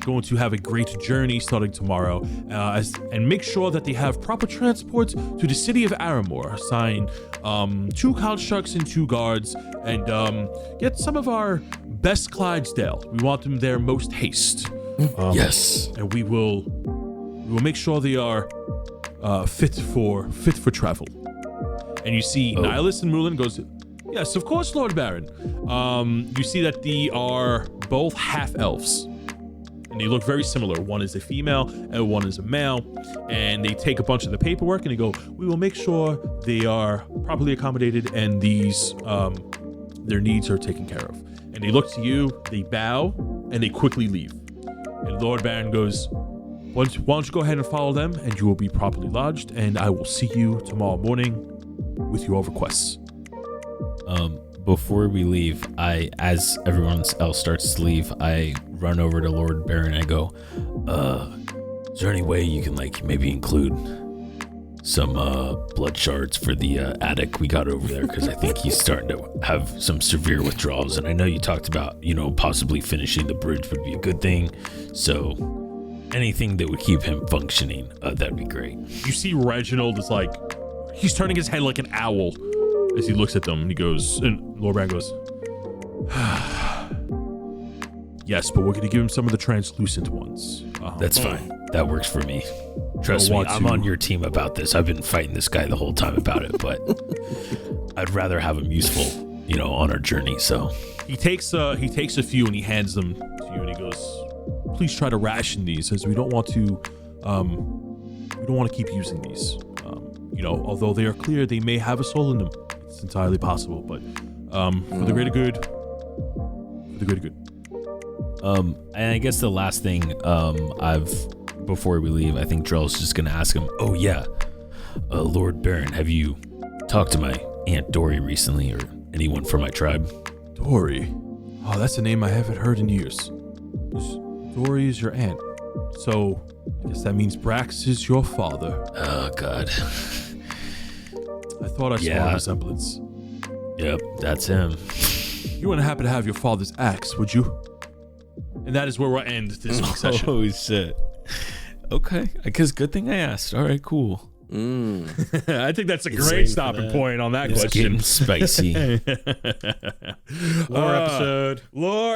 going to have a great journey starting tomorrow, and make sure that they have proper transport to the city of Aramore. Assign 2 constructs and 2 guards, and get some of our best Clydesdale. We want them there most haste. Yes. And we will make sure they are fit for travel." And you see Nihilus and Mulin goes, "Yes, of course, Lord Baron." You see that they are both half-elves. And they look very similar. One is a female and one is a male. And they take a bunch of the paperwork and they go, "We will make sure they are properly accommodated and these their needs are taken care of." And they look to you, they bow, and they quickly leave. And Lord Baron goes, why don't you go ahead and follow them, and you will be properly lodged, and I will see you tomorrow morning with your requests. Before we leave, as everyone else starts to leave, I run over to Lord Baron and I go, is there any way you can maybe include some blood shards for the attic we got over there? Because I think he's starting to have some severe withdrawals, and I know you talked about, possibly finishing the bridge would be a good thing. So anything that would keep him functioning, that'd be great. You see Reginald is he's turning his head like an owl as he looks at them, and he goes, and Lord Baron goes, Yes, but we're going to give him some of the translucent ones. That's fine. That works for me. Trust me, I'm on your team about this. I've been fighting this guy the whole time about it, but I'd rather have him useful, on our journey. So he takes a few and he hands them to you, and he goes, "Please try to ration these, as we don't want to keep using these. Although they are clear, they may have a soul in them. It's entirely possible, but for the greater good, And I guess the last thing, before we leave, I think Drell's just gonna ask him. Oh yeah, Lord Baron, have you talked to my Aunt Dory recently, or anyone from my tribe? Dory? Oh, that's a name I haven't heard in years. Dory is your aunt, so I guess that means Brax is your father. Oh God. I thought I saw a resemblance. Yep, that's him. You wouldn't happen to have your father's axe, would you? And that is where we'll end this week's session. Oh shit. Okay, I guess good thing I asked. All right, cool. I think that's a great stopping point on that It's question. getting spicy. Lore episode.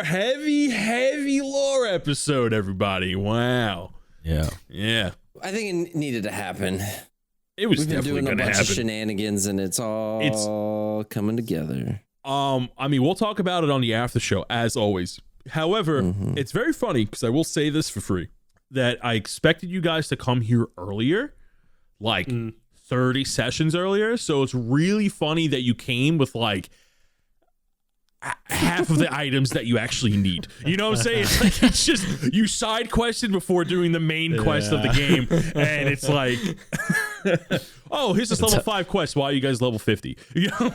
Heavy lore episode, everybody. Wow. Yeah. I think it needed to happen. It was We've been definitely doing a going to bunch happen. of shenanigans, and it's all coming together. We'll talk about it on the after show, as always. However, it's very funny, because I will say this for free, that I expected you guys to come here earlier, like 30 sessions earlier. So it's really funny that you came with like half of the items that you actually need. You know what I'm saying? It's just you side quested before doing the main quest of the game, and it's like, oh, here's this level 5 quest. Why are you guys level 50? You know,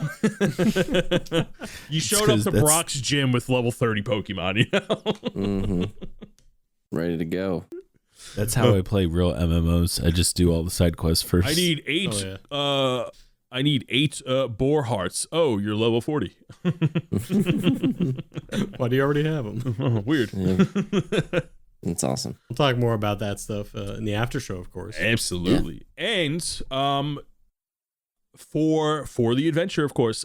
you showed up to Brock's gym with level 30 Pokemon. Ready to go. That's how I play real MMOs. I just do all the side quests first. I need 8. I need 8 boar hearts. Oh, you're level 40. Why do you already have them? Weird. Yeah. That's awesome. We'll talk more about that stuff in the after show, of course. Absolutely. Yeah. And for the adventure, of course,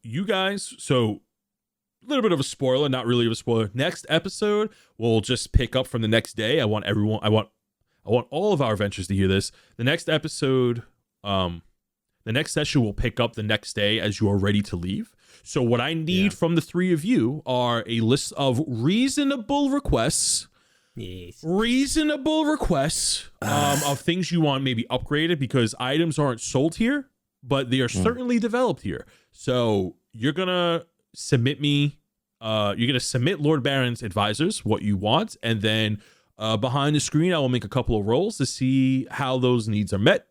you guys, so a little bit of a spoiler, not really of a spoiler. Next episode, we'll just pick up from the next day. I want all of our adventures to hear this. The next episode, the next session will pick up the next day as you are ready to leave. So what I need from the three of you are a list of reasonable requests. Yes. Reasonable requests of things you want maybe upgraded, because items aren't sold here, but they are certainly developed here. So you're gonna submit Lord Baron's advisors what you want, and then behind the screen I will make a couple of rolls to see how those needs are met,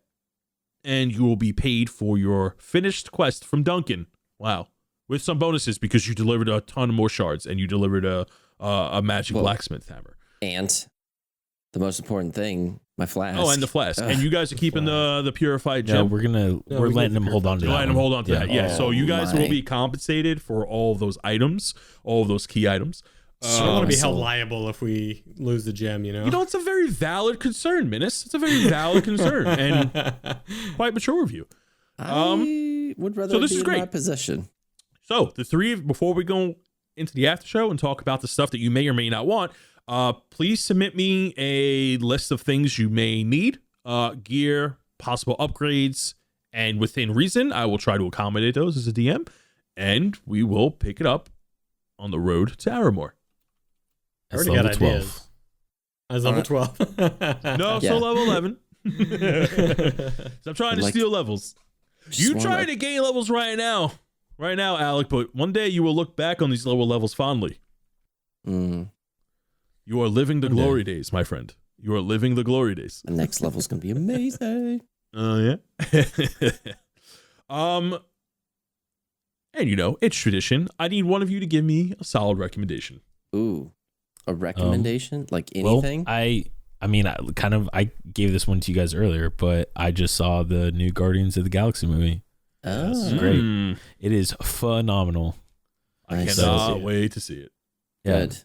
and you will be paid for your finished quest from Duncan. Wow. With some bonuses, because you delivered a ton more shards and you delivered a magic blacksmith hammer. And the most important thing, my flask. Oh, and the flask. And you guys are keeping the purified gem. No, we're letting him hold on to that. Letting him hold on to that. Yeah. So you guys my. will be compensated for all of those items, all of those key items. I don't want to be held liable if we lose the gem, you know? You know, it's a very valid concern, Minus. It's a very valid concern and quite mature of you. I would rather so this be is in great. my possession. So the three, before we go into the after show and talk about the stuff that you may or may not want, please submit me a list of things you may need, gear, possible upgrades, and within reason, I will try to accommodate those as a DM, and we will pick it up on the road to Aramore. I already got ideas. I was level 12. No, so level 11. So I'm trying to steal levels. You trying to gain levels right now, Alec, but one day you will look back on these lower levels fondly. You are living the glory days, my friend. You are living the glory days. The next level's going to be amazing. Oh, yeah. And you know, it's tradition. I need one of you to give me a solid recommendation. Ooh, a recommendation? Like anything? Well, I gave this one to you guys earlier, but I just saw the new Guardians of the Galaxy movie. Oh, It's great. It is phenomenal. I Nice. cannot wait to see it. Yeah. good.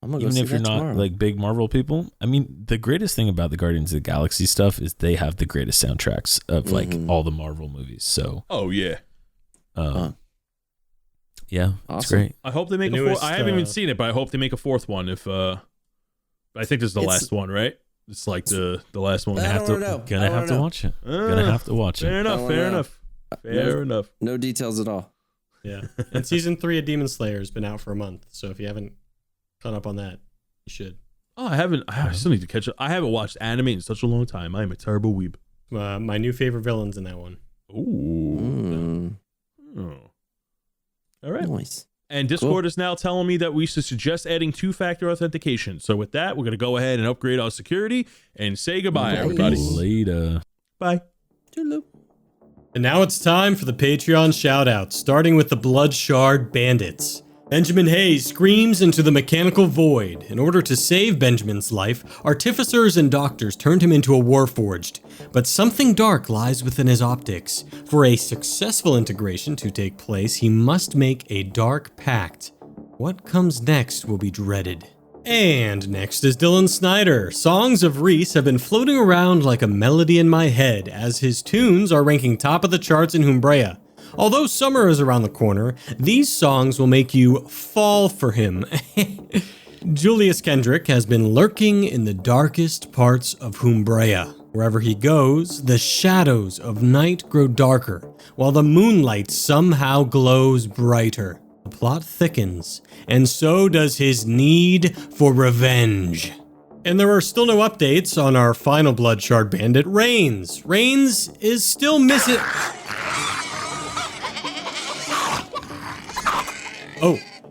I'm going to go Even see if you're that not tomorrow. like big Marvel people, I mean, the greatest thing about the Guardians of the Galaxy stuff is they have the greatest soundtracks of like all the Marvel movies. So, Oh, yeah. Yeah, it's Awesome. great. I hope they make The a fourth. newest, I haven't even seen it, but I hope they make a fourth one. If I think this is the last one, right? It's like the last one. I don't to know. Gonna have to watch it. Gonna have to watch Fair it. enough. Fair enough. Fair enough. No details at all. Yeah. And season 3 of Demon Slayer has been out for a month. So if you haven't caught up on that, you should. Oh, I still need to catch up. I haven't watched anime in such a long time. I am a terrible weeb. My new favorite villains in that one. Ooh. Mm, Oh. All right. nice. And Discord is now telling me that we should suggest adding 2-factor authentication. So with that, we're going to go ahead and upgrade our security and say goodbye, Nice. everybody. Later. Bye. Toodaloo. And now it's time for the Patreon shoutouts, starting with the Bloodshard Bandits. Benjamin Hayes screams into the mechanical void. In order to save Benjamin's life, artificers and doctors turned him into a warforged. But something dark lies within his optics. For a successful integration to take place, he must make a dark pact. What comes next will be dreaded. And next is Dylan Snyder. Songs of Reese have been floating around like a melody in my head, as his tunes are ranking top of the charts in Humbrea. Although summer is around the corner, these songs will make you fall for him. Julius Kendrick has been lurking in the darkest parts of Humbrea. Wherever he goes, the shadows of night grow darker, while the moonlight somehow glows brighter. The plot thickens, and so does his need for revenge. And there are still no updates on our final Bloodshard Bandit, Reigns. Reigns is still missing...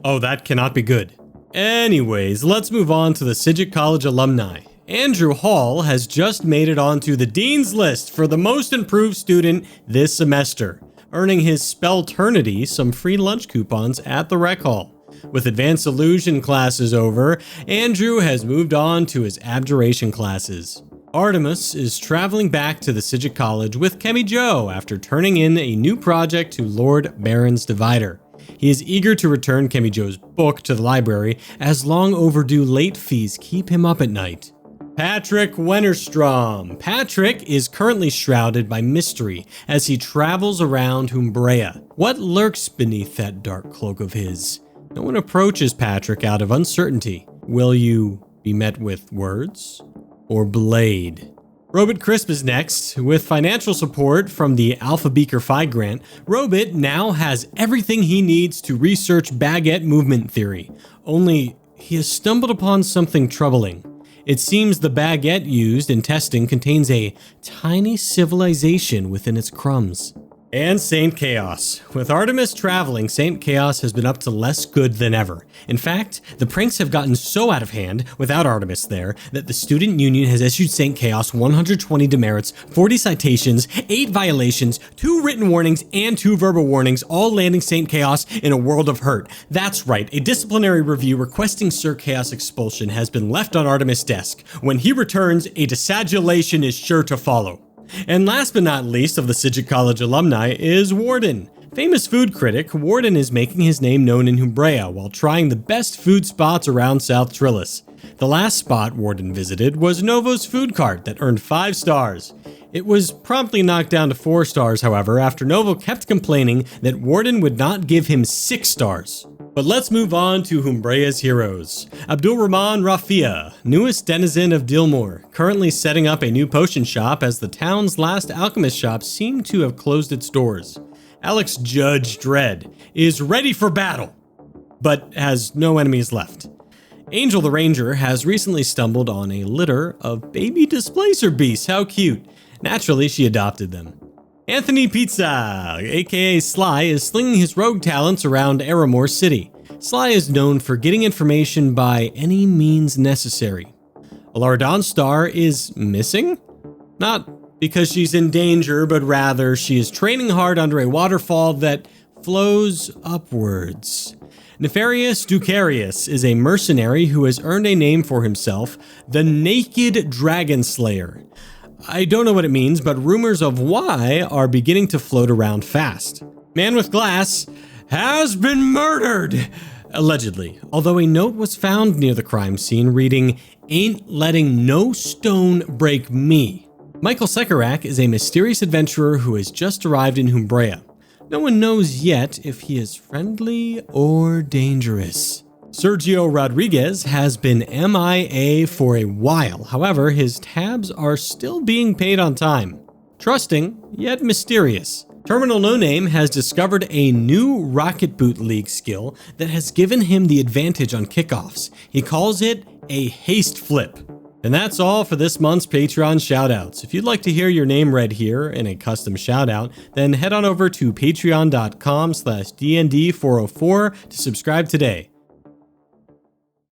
Oh, that cannot be good. Anyways, let's move on to the Sidget College alumni. Andrew Hall has just made it onto the Dean's List for the most improved student this semester, earning his Spellternity some free lunch coupons at the Rec Hall. With Advanced Illusion classes over, Andrew has moved on to his Abjuration classes. Artemis is traveling back to the Sidget College with Kemi Joe after turning in a new project to Lord Baron's Divider. He is eager to return Kemi Joe's book to the library, as long overdue late fees keep him up at night. Patrick Wennerstrom. Patrick is currently shrouded by mystery as he travels around Humbrea. What lurks beneath that dark cloak of his? No one approaches Patrick out of uncertainty. Will you be met with words or blade? Robit Crisp is next. With financial support from the Alpha Beaker Phi grant, Robit now has everything he needs to research baguette movement theory. Only, he has stumbled upon something troubling. It seems the baguette used in testing contains a tiny civilization within its crumbs. And Saint Chaos. With Artemis traveling, Saint Chaos has been up to less good than ever. In fact, the pranks have gotten so out of hand, without Artemis there, that the Student Union has issued Saint Chaos 120 demerits, 40 citations, 8 violations, 2 written warnings, and 2 verbal warnings, all landing Saint Chaos in a world of hurt. That's right, a disciplinary review requesting Sir Chaos expulsion has been left on Artemis' desk. When he returns, a desadulation is sure to follow. And last but not least of the Sidget College alumni is Warden. Famous food critic, Warden is making his name known in Humbrea while trying the best food spots around South Trillis. The last spot Warden visited was Novo's food cart that earned 5 stars. It was promptly knocked down to 4 stars, however, after Novo kept complaining that Warden would not give him 6 stars. But let's move on to Humbrea's heroes. Abdul Rahman Rafia, newest denizen of Dilmore, currently setting up a new potion shop as the town's last alchemist shop seemed to have closed its doors. Alex Judge Dredd is ready for battle, but has no enemies left. Angel the Ranger has recently stumbled on a litter of baby displacer beasts. How cute. Naturally, she adopted them. Anthony Pizza, aka Sly, is slinging his rogue talents around Aramore City. Sly is known for getting information by any means necessary. Alara Dawnstar is missing? Not because she's in danger, but rather she is training hard under a waterfall that flows upwards. Nefarious Ducarius is a mercenary who has earned a name for himself, the Naked Dragon Slayer. I don't know what it means, but rumors of why are beginning to float around fast. Man with Glass has been murdered, allegedly, although a note was found near the crime scene reading, "Ain't letting no stone break me." Michael Sekarak is a mysterious adventurer who has just arrived in Humbrea. No one knows yet if he is friendly or dangerous. Sergio Rodriguez has been MIA for a while. However, his tabs are still being paid on time. Trusting, yet mysterious. Terminal No Name has discovered a new Rocket Boot League skill that has given him the advantage on kickoffs. He calls it a haste flip. And that's all for this month's Patreon shoutouts. If you'd like to hear your name read here in a custom shoutout, then head on over to patreon.com/DND404 to subscribe today.